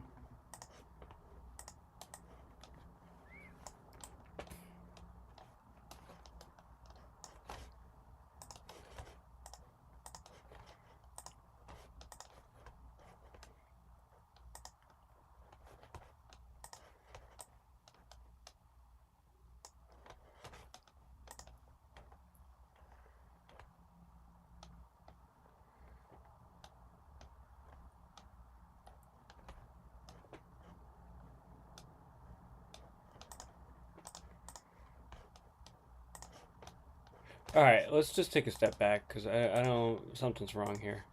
Alright, let's just take a step back, because I don't... something's wrong here.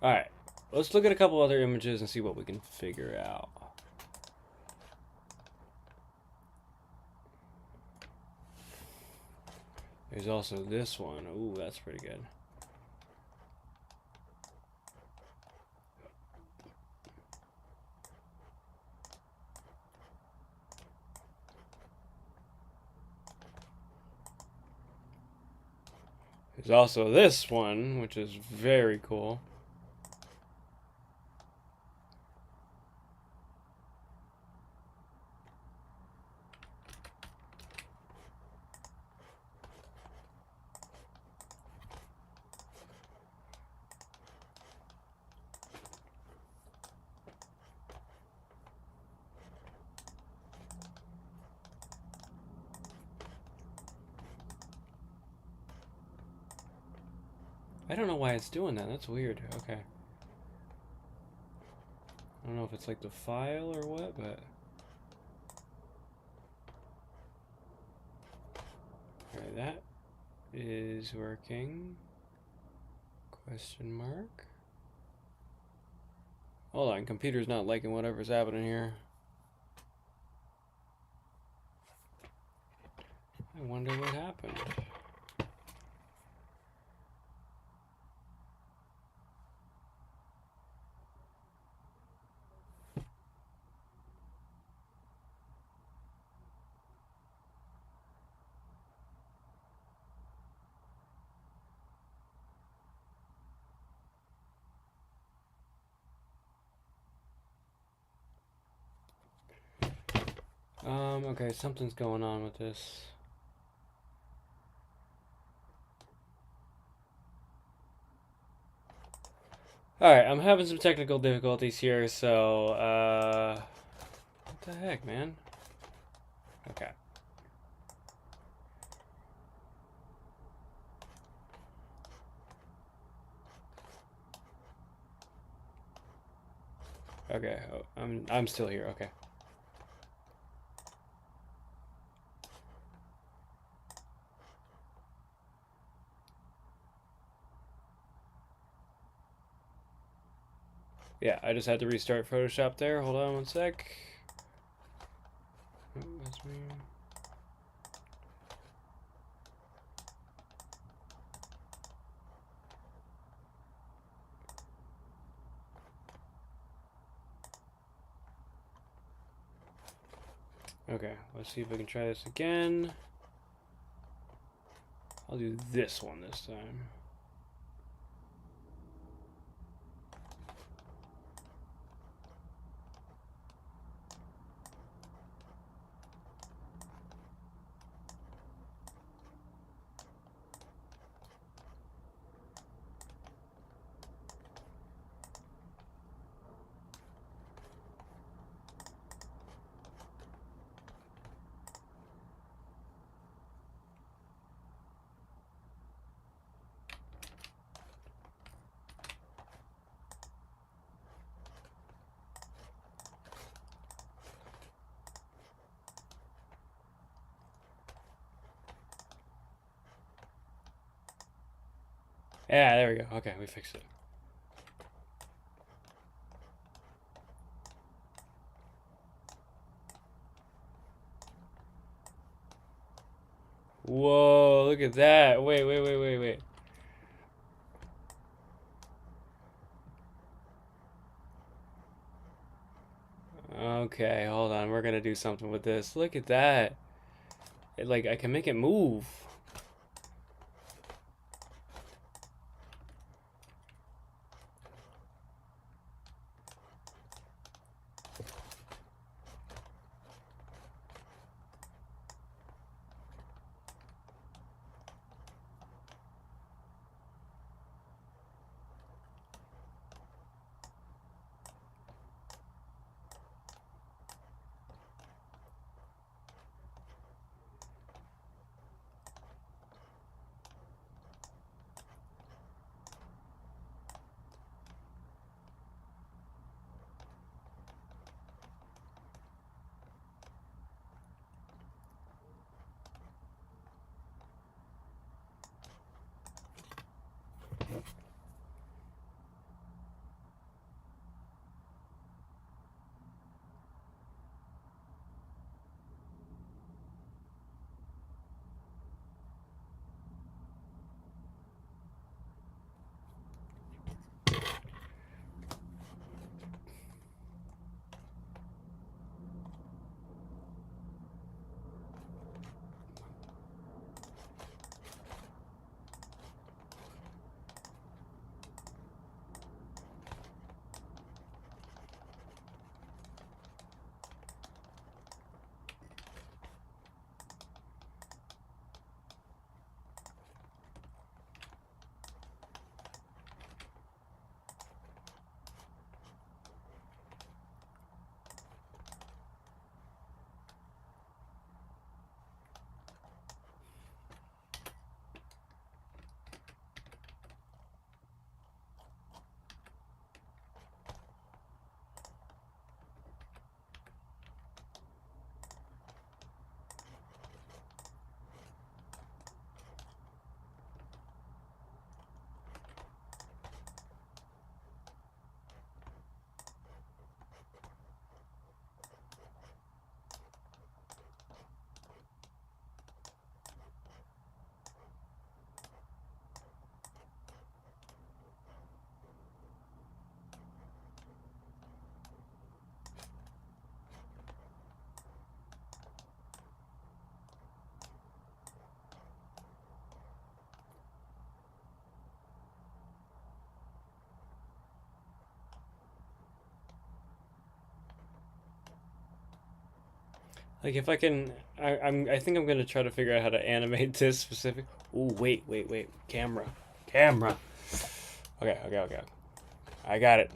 Alright, let's look at a couple other images and see what we can figure out. There's also this one. Ooh, that's pretty good. There's also this one, which is very cool. I don't know why it's doing that. That's weird. Okay. I don't know if it's like the file or what, but... Alright, that is working. Question mark. Hold on, computer's not liking whatever's happening here. I wonder what happened. Okay, something's going on with this. Alright, I'm having some technical difficulties here, so, what the heck, man? Okay. Okay, I'm still here, okay. Yeah, I just had to restart Photoshop there. Hold on one sec. Oh, that's me. Okay, let's see if I can try this again. I'll do this one this time. Yeah, there we go. Okay, we fixed it. Whoa, look at that. Wait. Okay, hold on. We're gonna do something with this. Look at that. Like, I can make it move. Like if I can, I think I'm gonna try to figure out how to animate this specific. Ooh, wait, camera. Okay. I got it.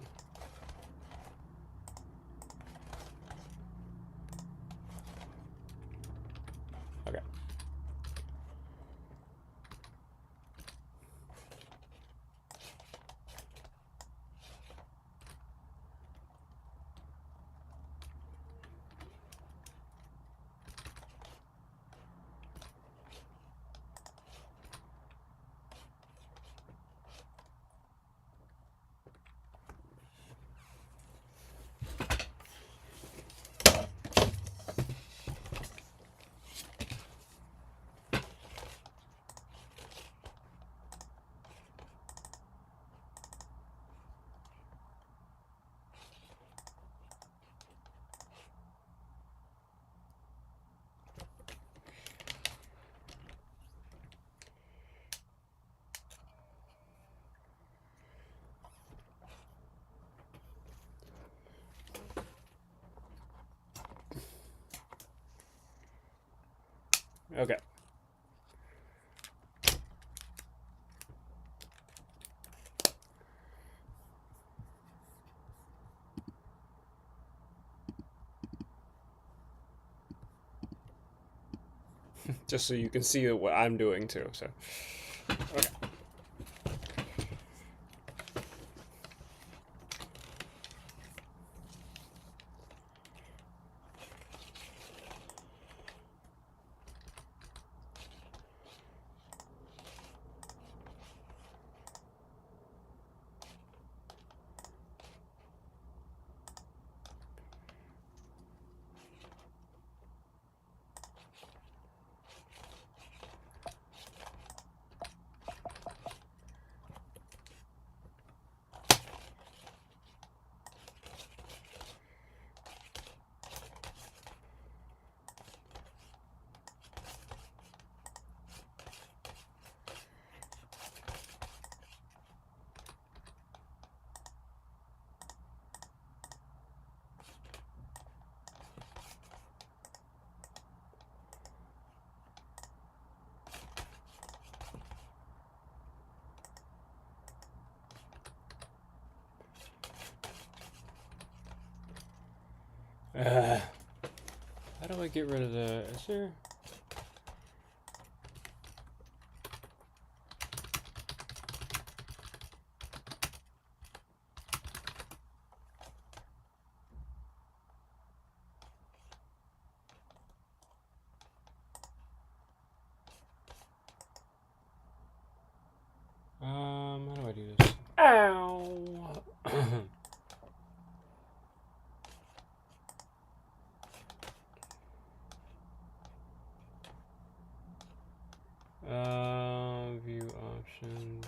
Okay. Okay. Just so you can see what I'm doing too. So. Okay. How do I get rid of the? Is there? How do I do this? Ow! View options.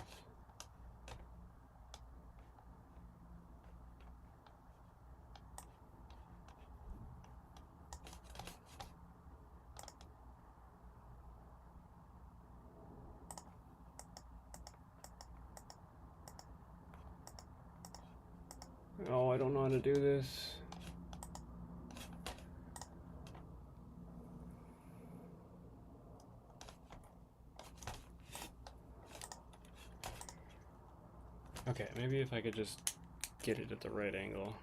Oh, I don't know how to do this. Okay, maybe if I could just get it at the right angle.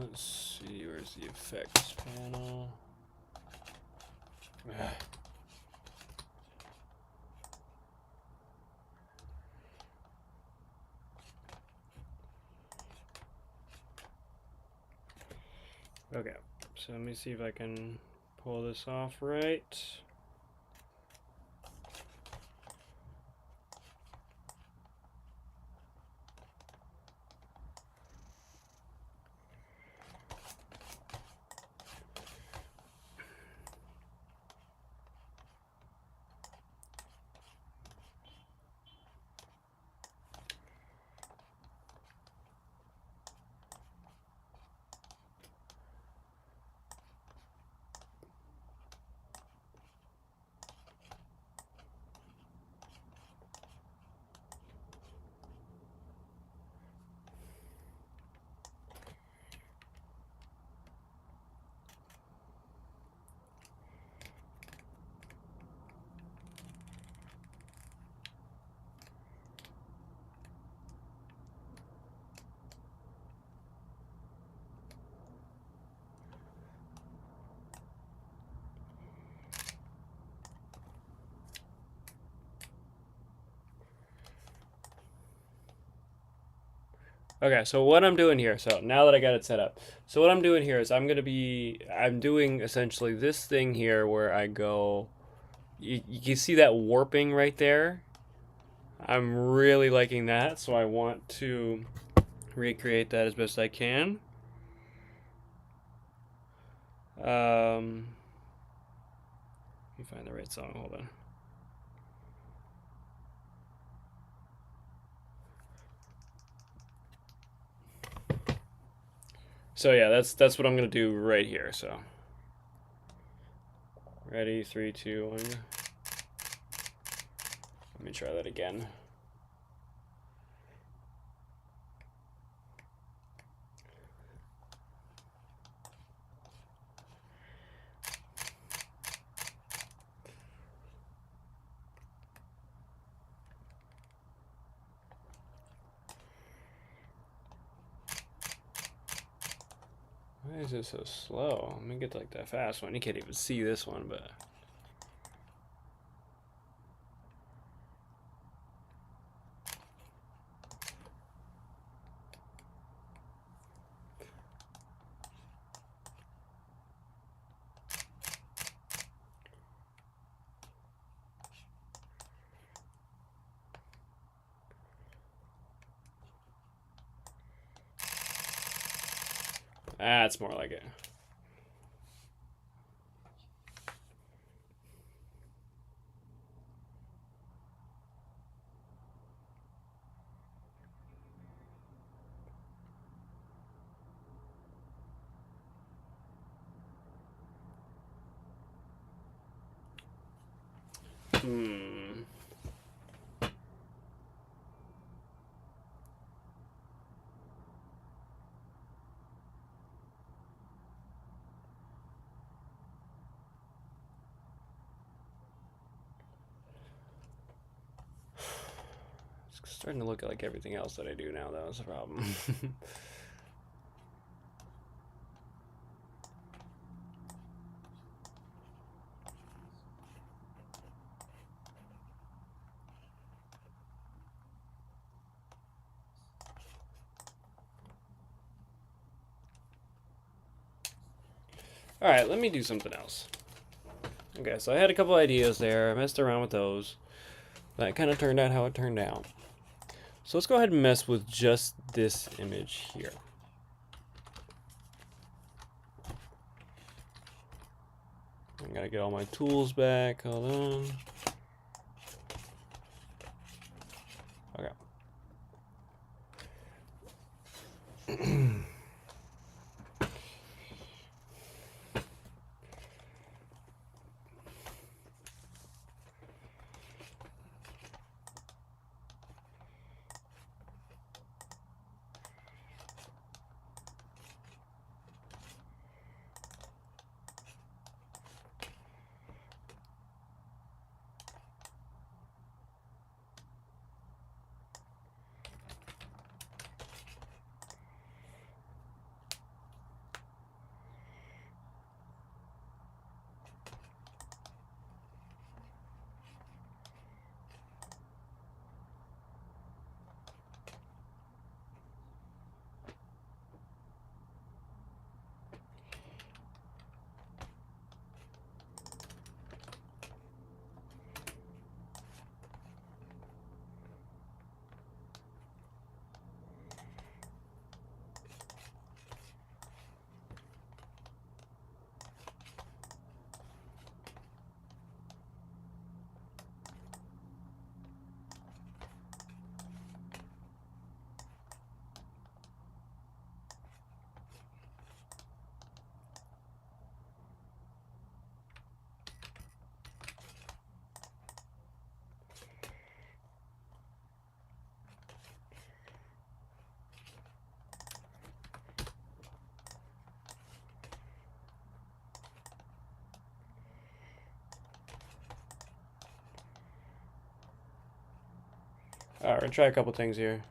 Let's see, where's the effects panel? Okay, so let me see if I can pull this off right. Okay, so what I'm doing here, so now that I got it set up, so what I'm doing here is I'm doing essentially this thing here where I go, you can see that warping right there? I'm really liking that, so I want to recreate that as best I can. Let me find the right song, hold on. So yeah, that's what I'm gonna do right here, so. Ready, 3, 2, 1. Let me try that again. Why is it so slow? Let me get to like that fast one. You can't even see this one, but. That's more like it. Hmm. It's starting to look like everything else that I do now, though. That's a problem. Alright, let me do something else. Okay, so I had a couple ideas there. I messed around with those. That kind of turned out how it turned out. So let's go ahead and mess with just this image here. I gotta get all my tools back. Hold on. Okay. Alright, we're gonna try a couple things here.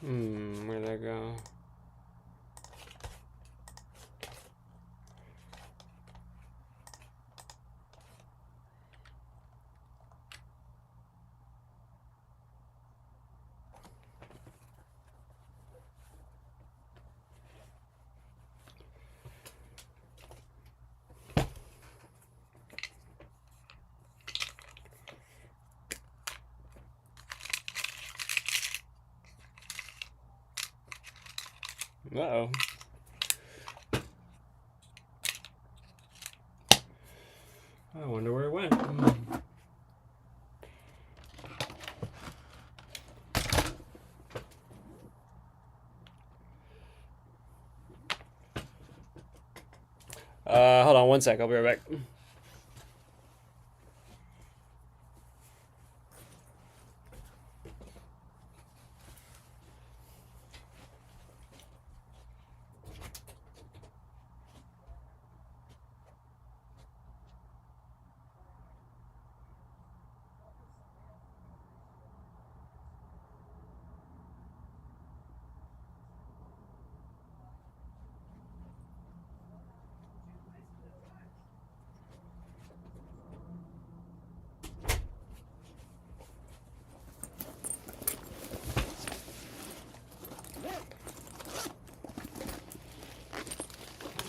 Where'd that go? Uh-oh. I wonder where it went. Hold on one sec. I'll be right back.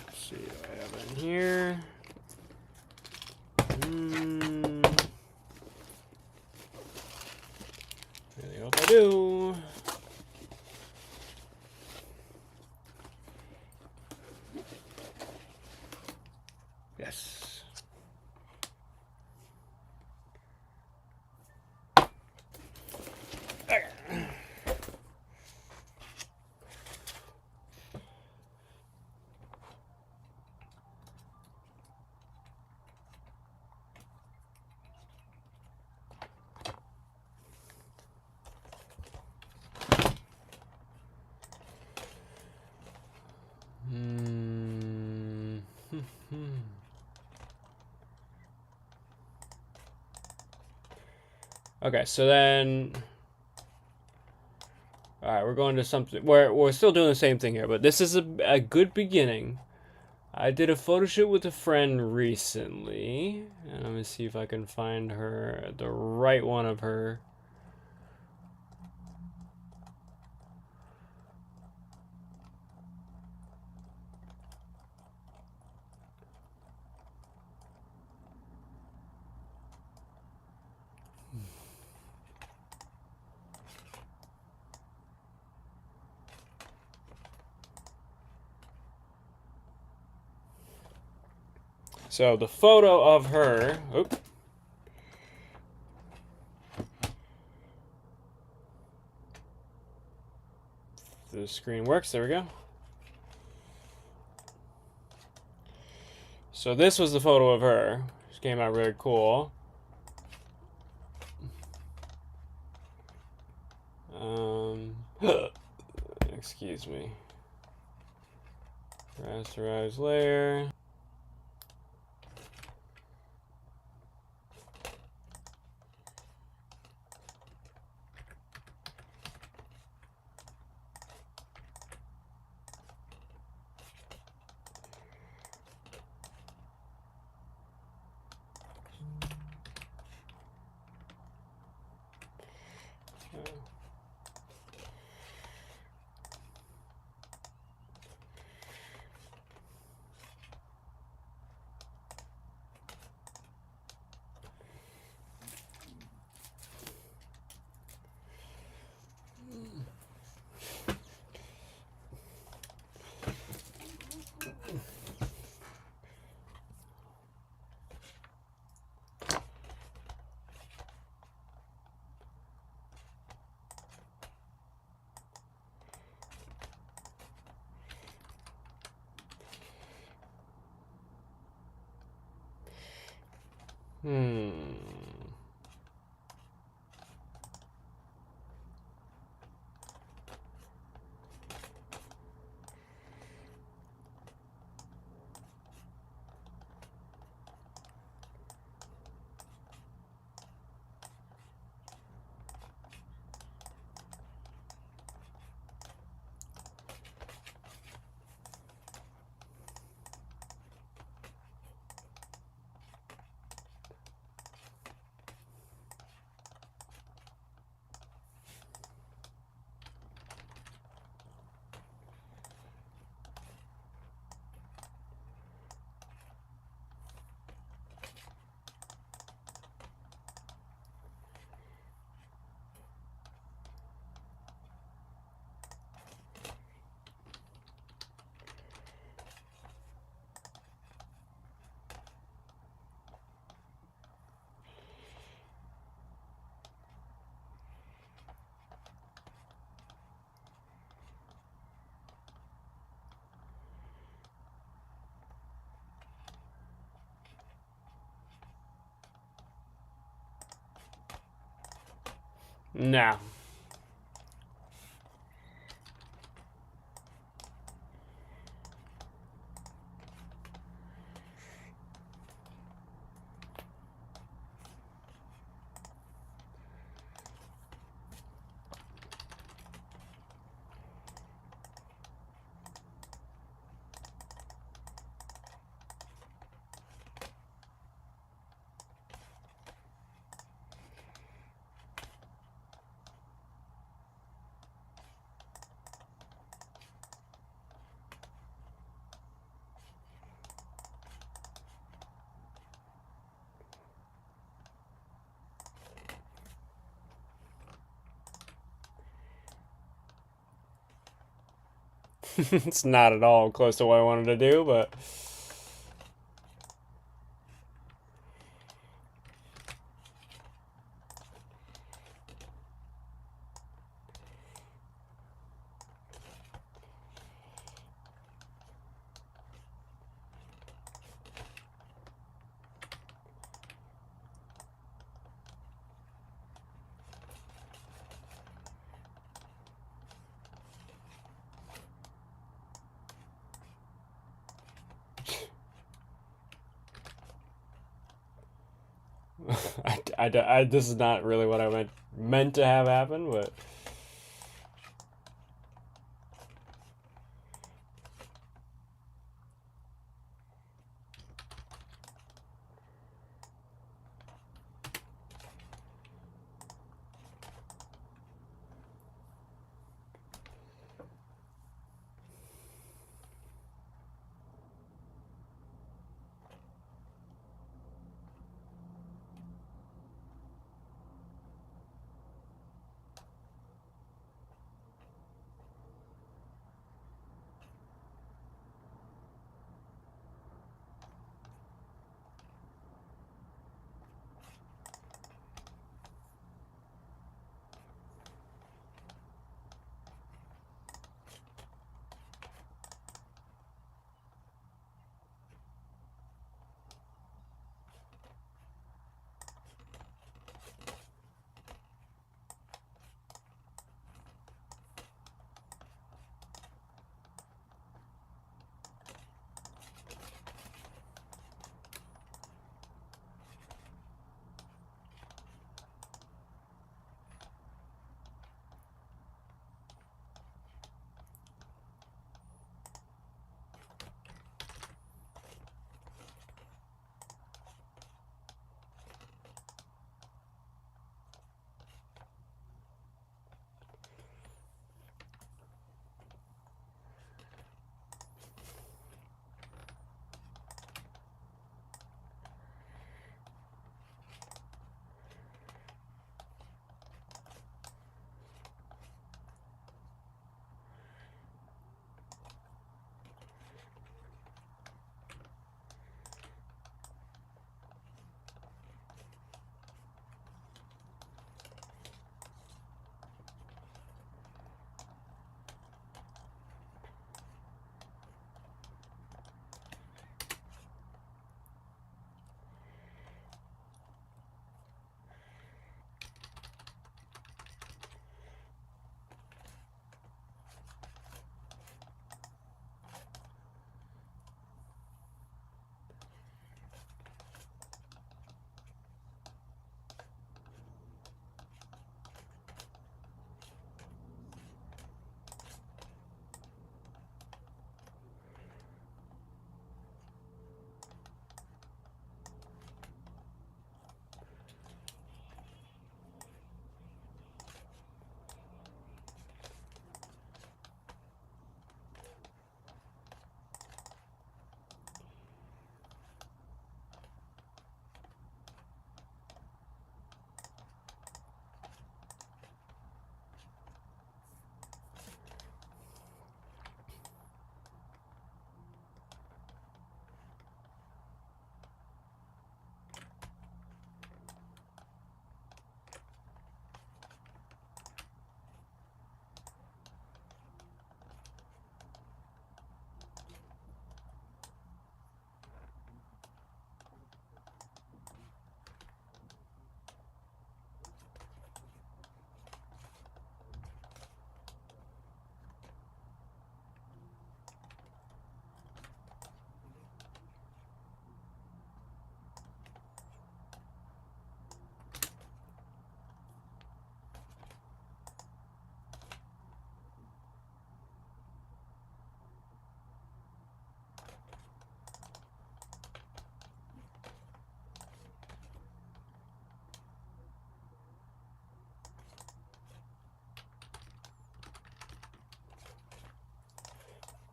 Let's see what I have in here. Really hope I do. Yes. Okay. Okay, so then, all right, we're going to something. We're still doing the same thing here, but this is a good beginning. I did a photo shoot with a friend recently, and I'm gonna see if I can find her the right one of her. So the photo of her. Oop. The screen works. There we go. So this was the photo of her. She came out really cool. Excuse me. Rasterize layer. Nah. It's not at all close to what I wanted to do, but this is not really what I meant to have happen, but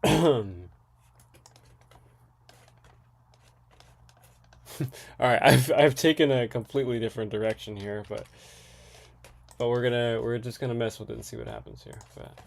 All right, I've taken a completely different direction here, but we're just gonna mess with it and see what happens here. But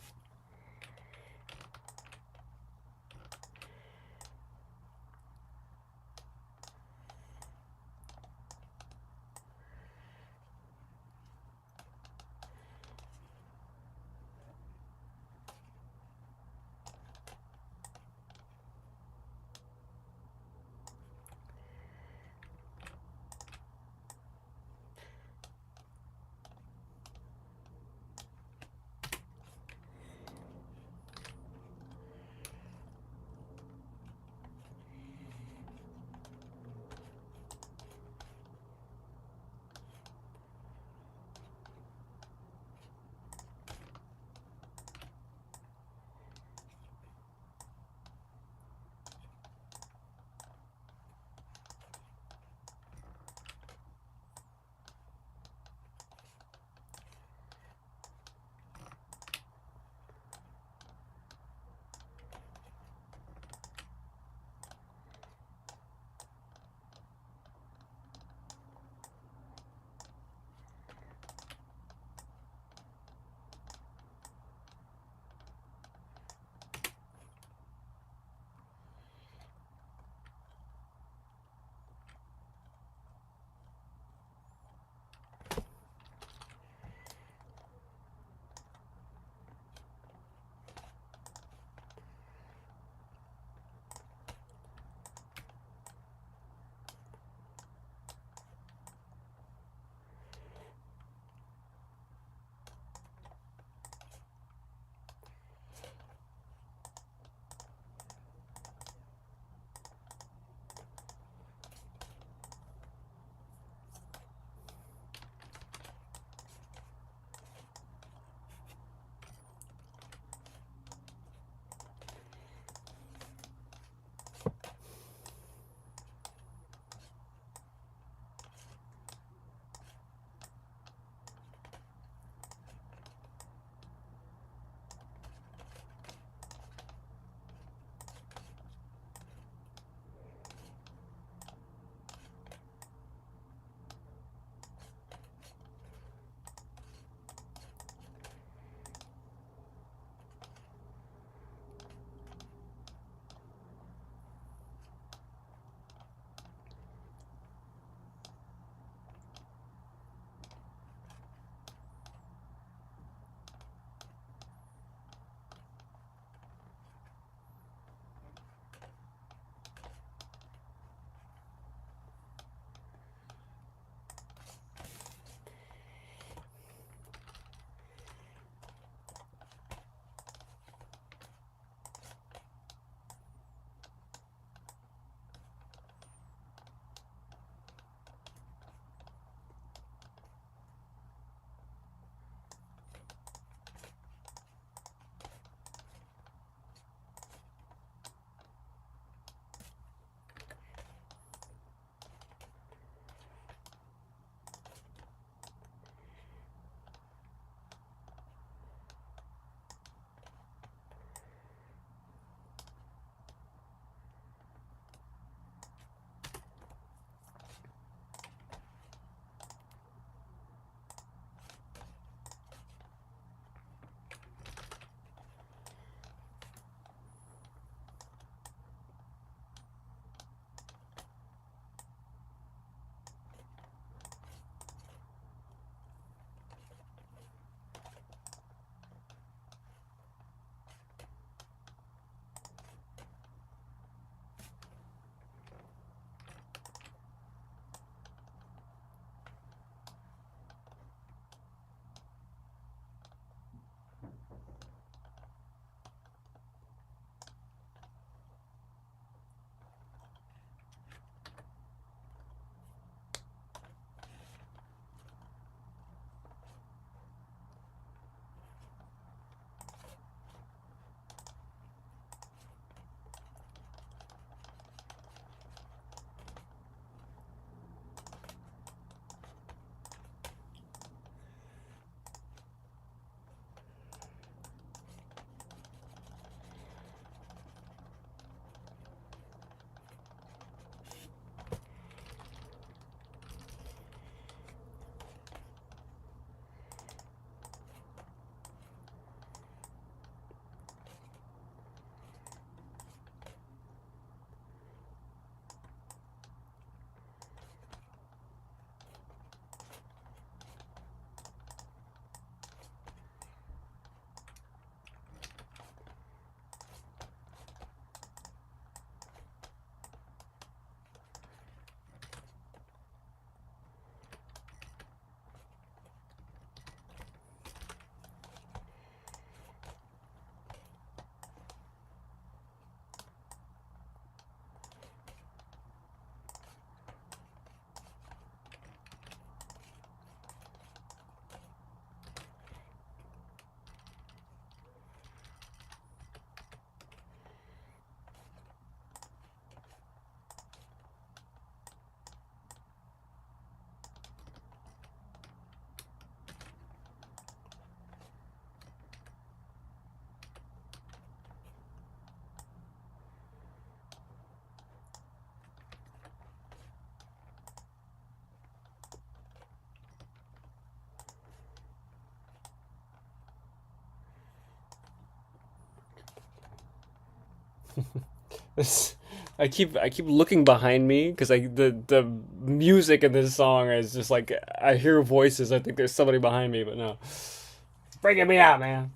This, I keep looking behind me because the music in this song is just like I hear voices. I think there's somebody behind me, but no. It's breaking me out, man.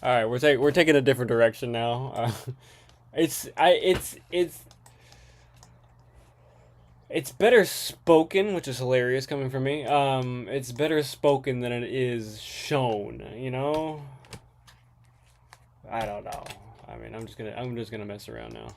All right, we're taking a different direction now. It's better spoken, which is hilarious coming from me. It's better spoken than it is shown. You know, I don't know. I mean, I'm just gonna mess around now.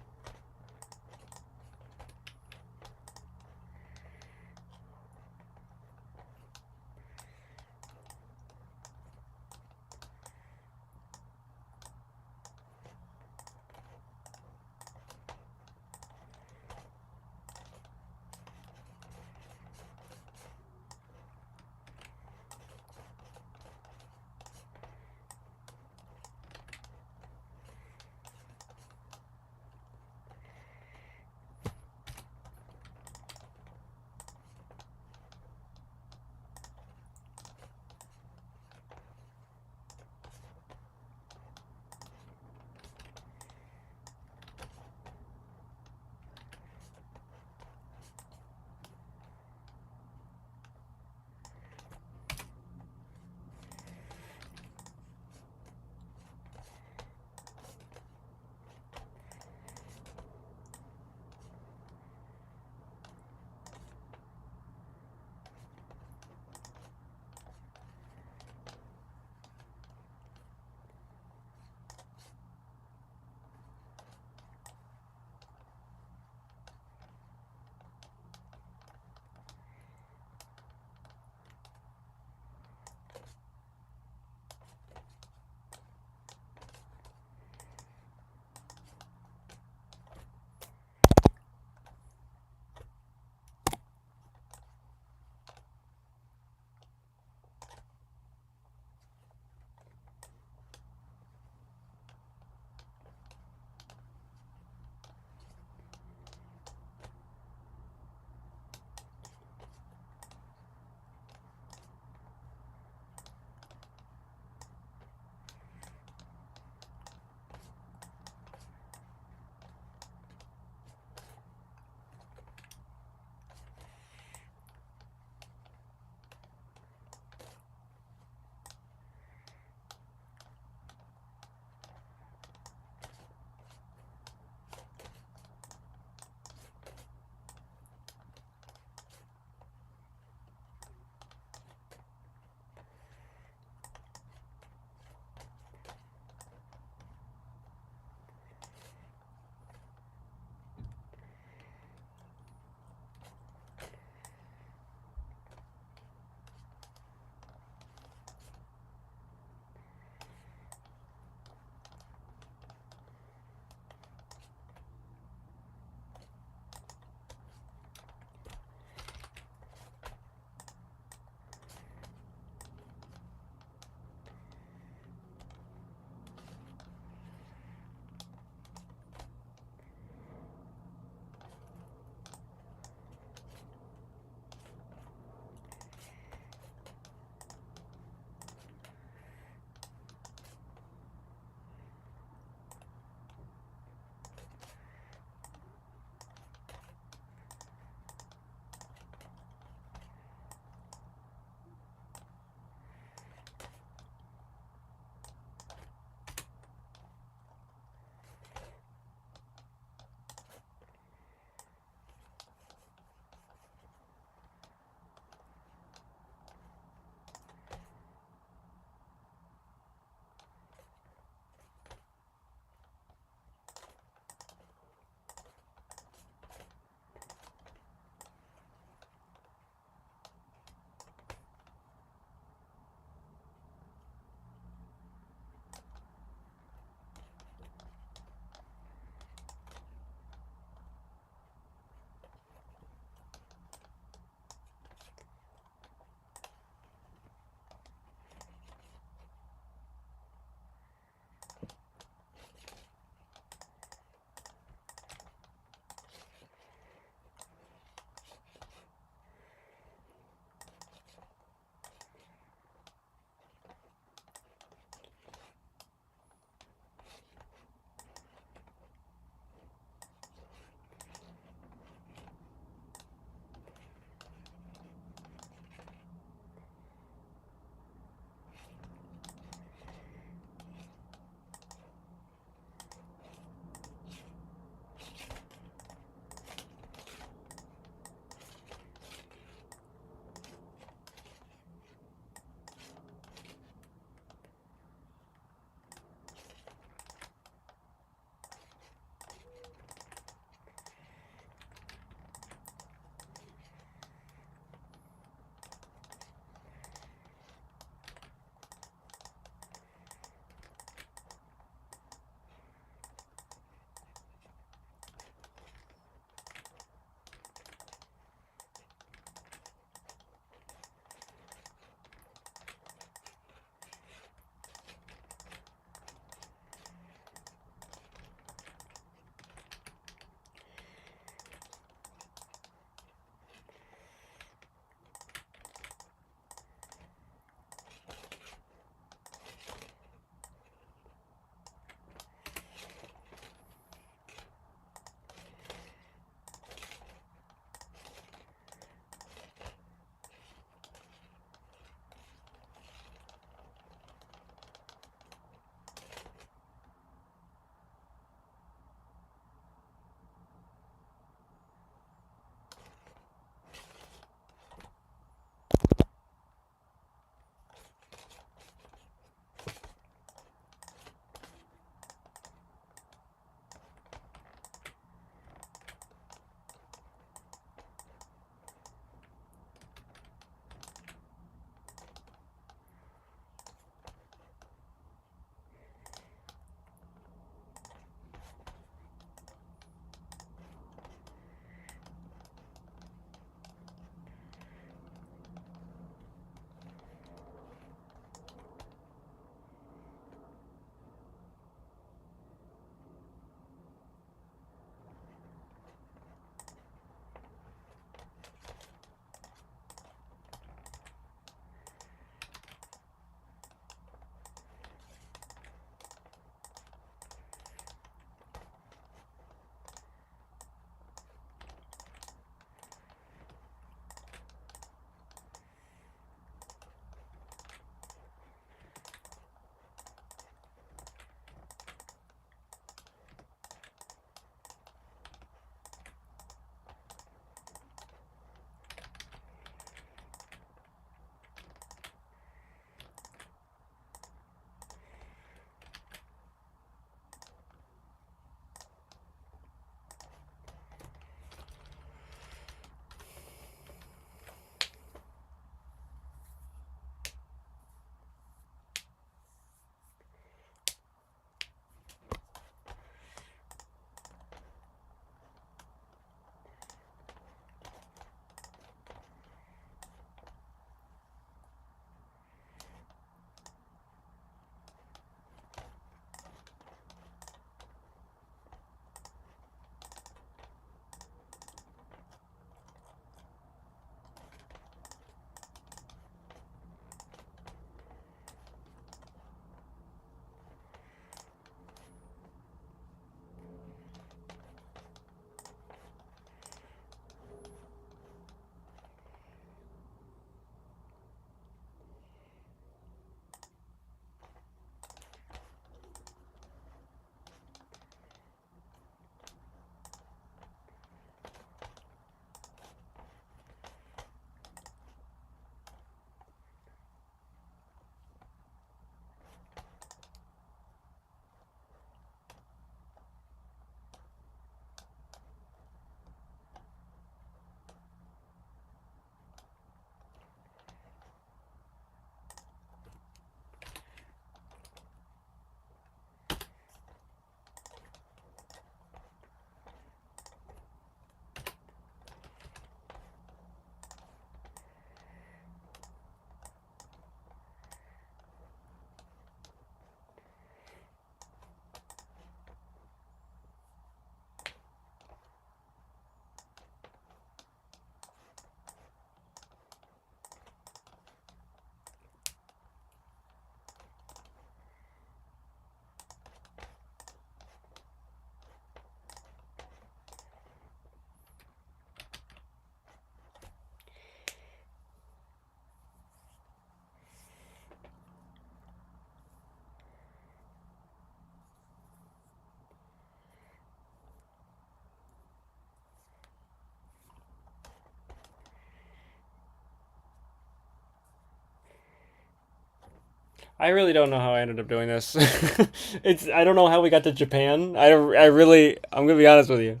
I really don't know how I ended up doing this. I don't know how we got to Japan. I really, I'm gonna be honest with you.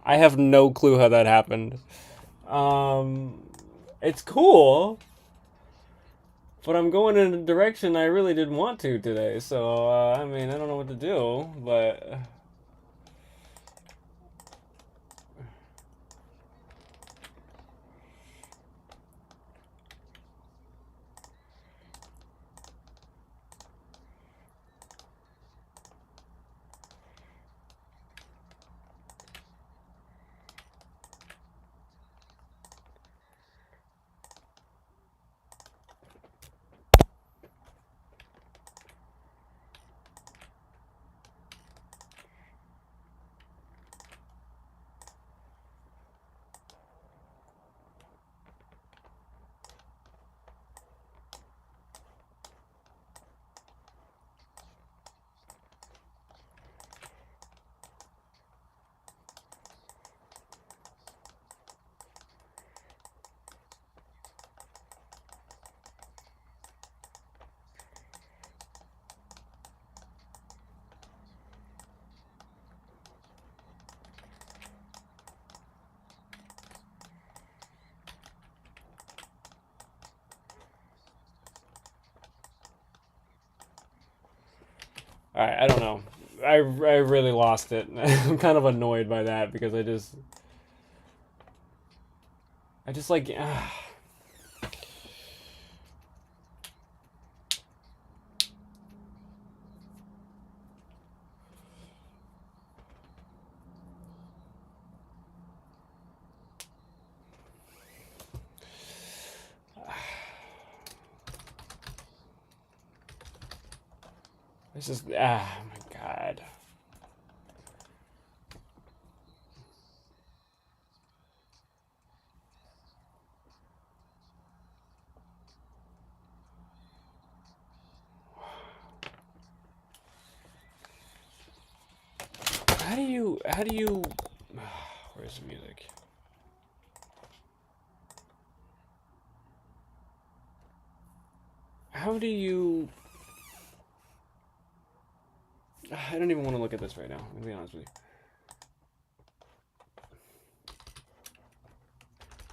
I have no clue how that happened. Um, it's cool, but I'm going in a direction I really didn't want to today. So, I mean, I don't know what to do, but all right, I don't know. I really lost it. I'm kind of annoyed by that because I just like. This is oh my god. How do you where's the music? How do you I don't even want to look at this right now. I'm gonna be honest with you.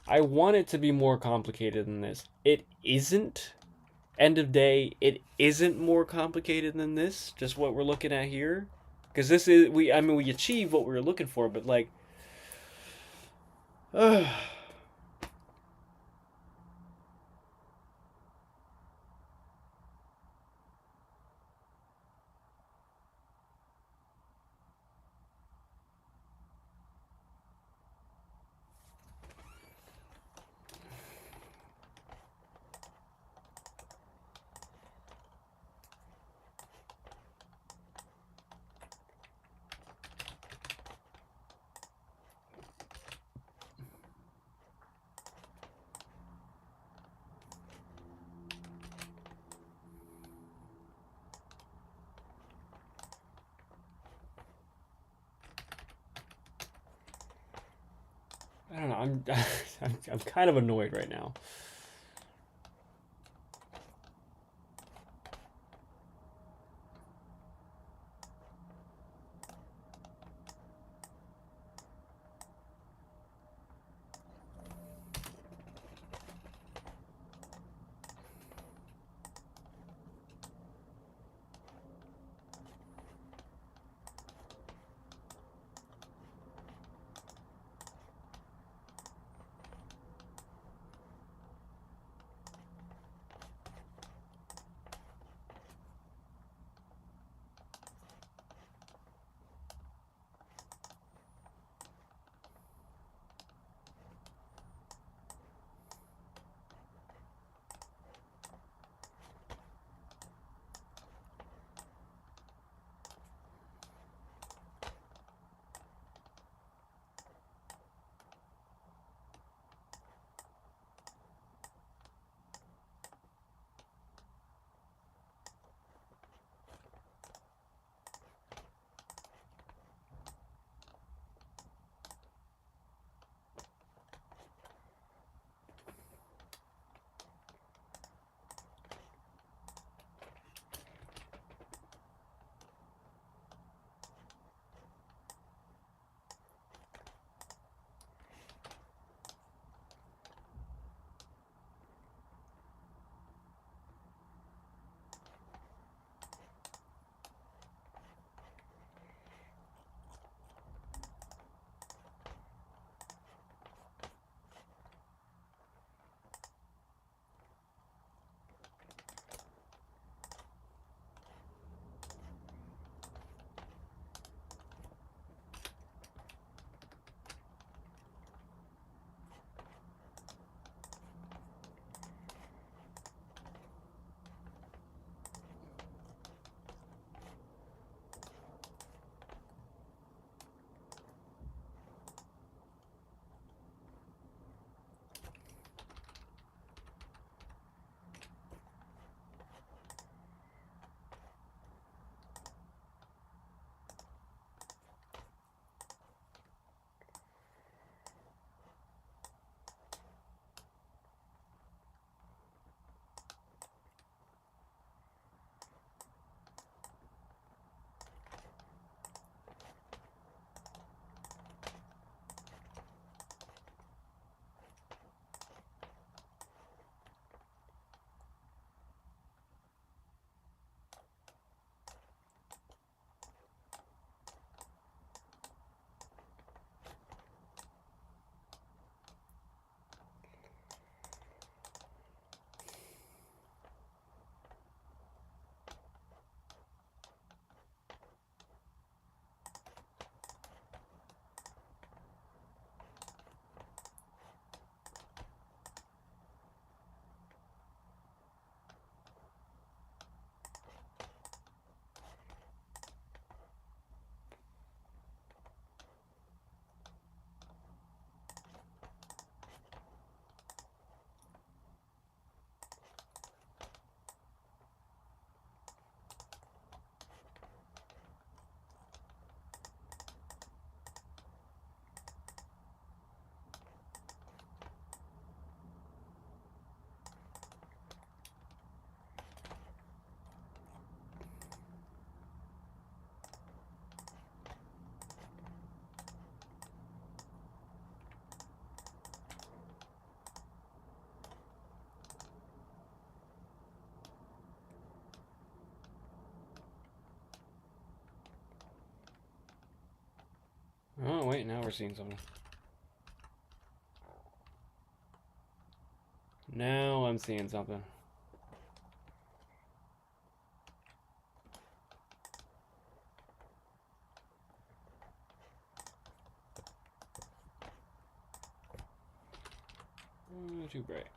I want it to be more complicated than this. It isn't. End of day, it isn't more complicated than this. Just what we're looking at here, because this is we. I mean, we achieve what we were looking for, but like, I don't know. I'm kind of annoyed right now. wait, now we're seeing something. Now I'm seeing something. Too bright.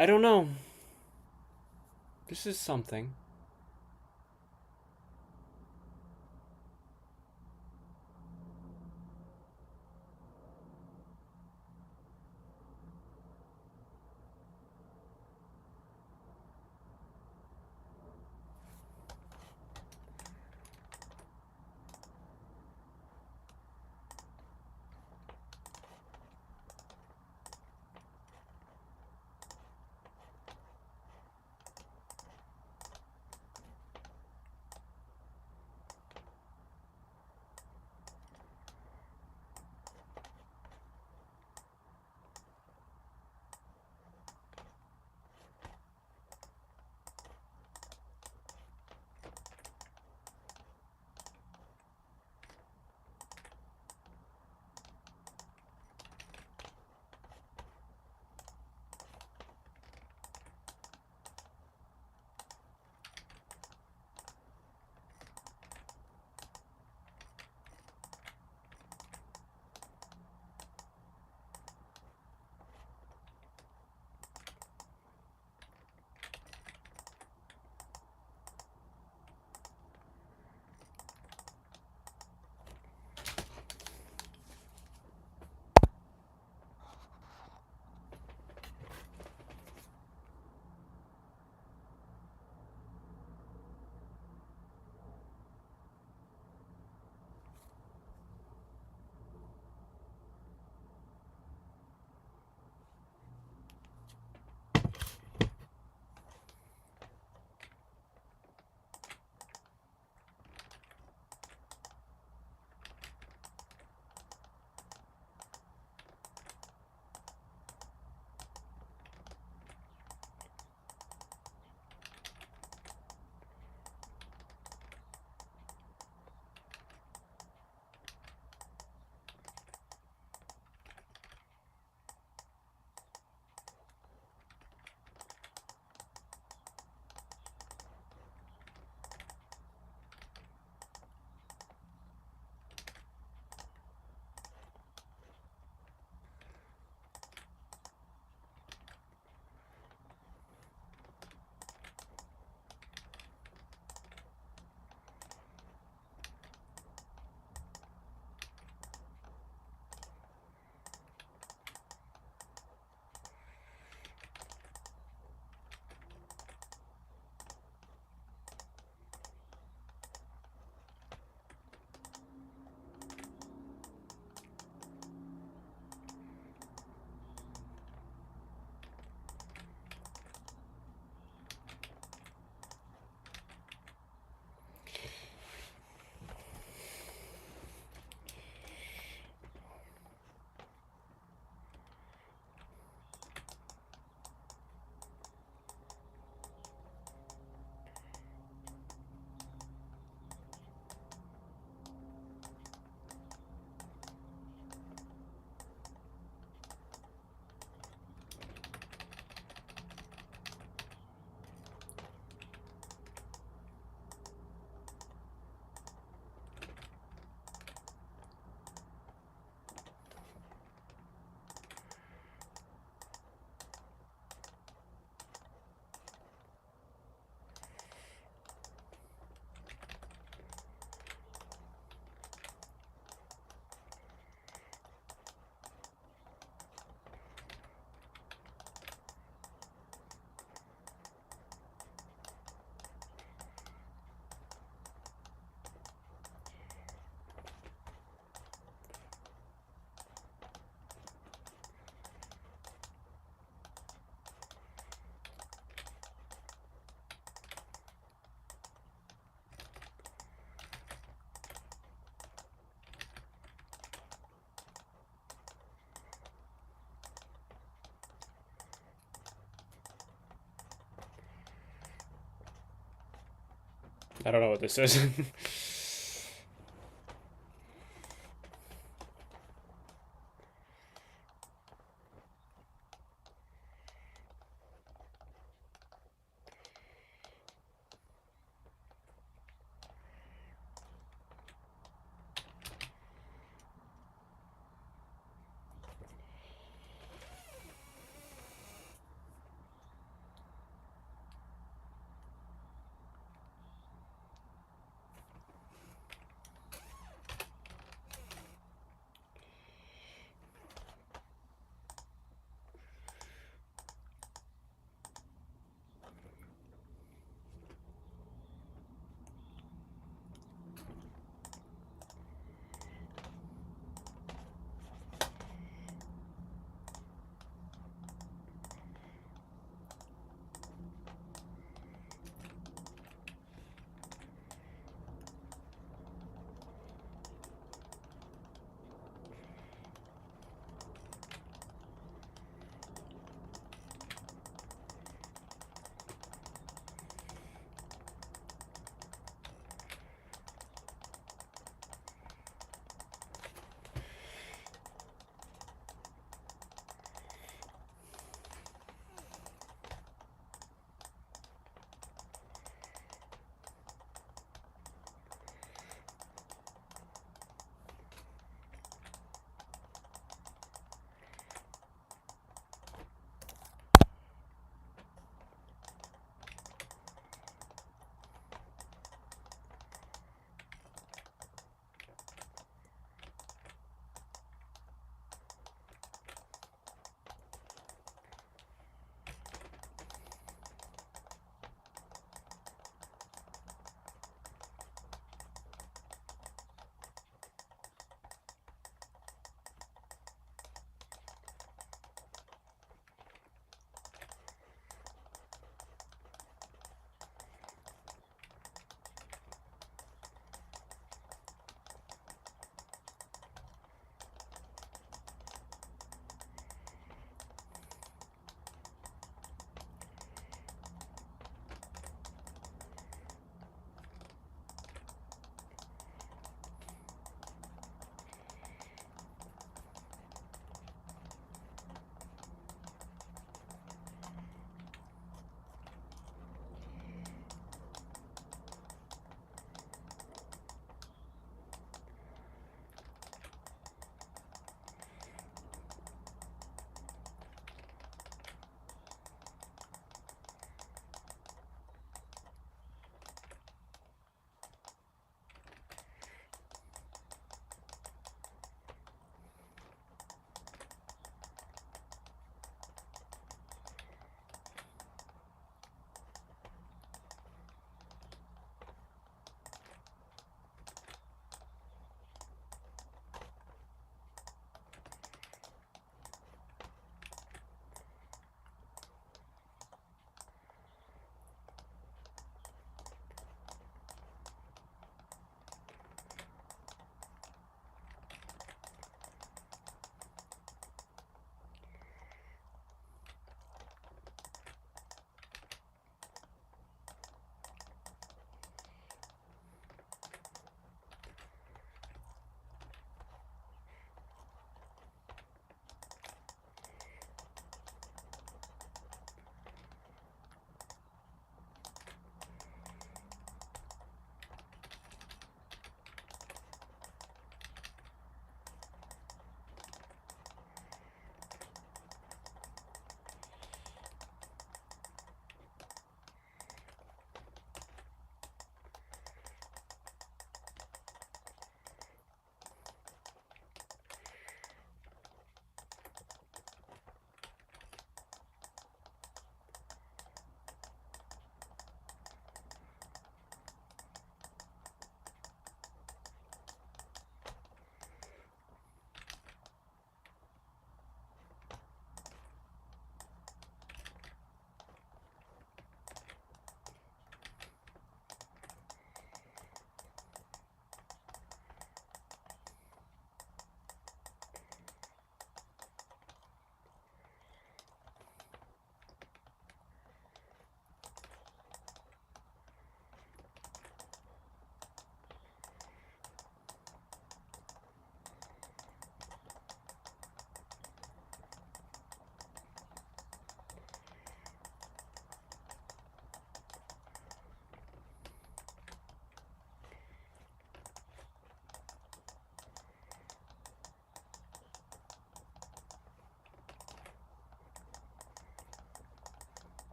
I don't know. This is something. I don't know what this is.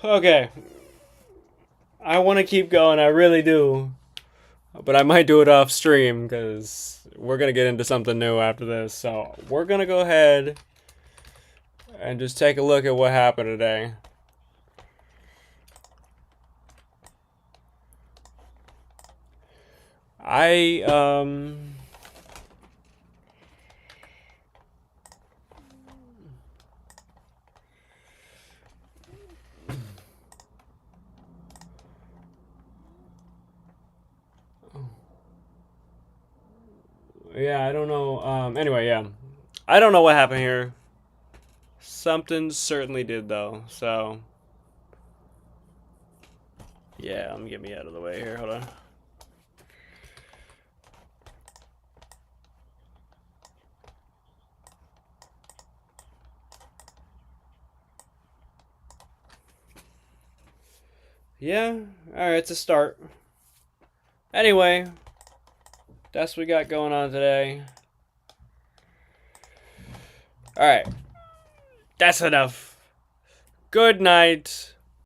Okay. I want to keep going, I really do. But I might do it off stream because we're going to get into something new after this. So we're going to go ahead and just take a look at what happened today. Yeah, I don't know. Anyway, yeah. I don't know what happened here. Something certainly did, though. So, yeah, let me get me out of the way here. Hold on. Yeah, alright, it's a start. Anyway, that's what we got going on today. Alright. That's enough. Good night.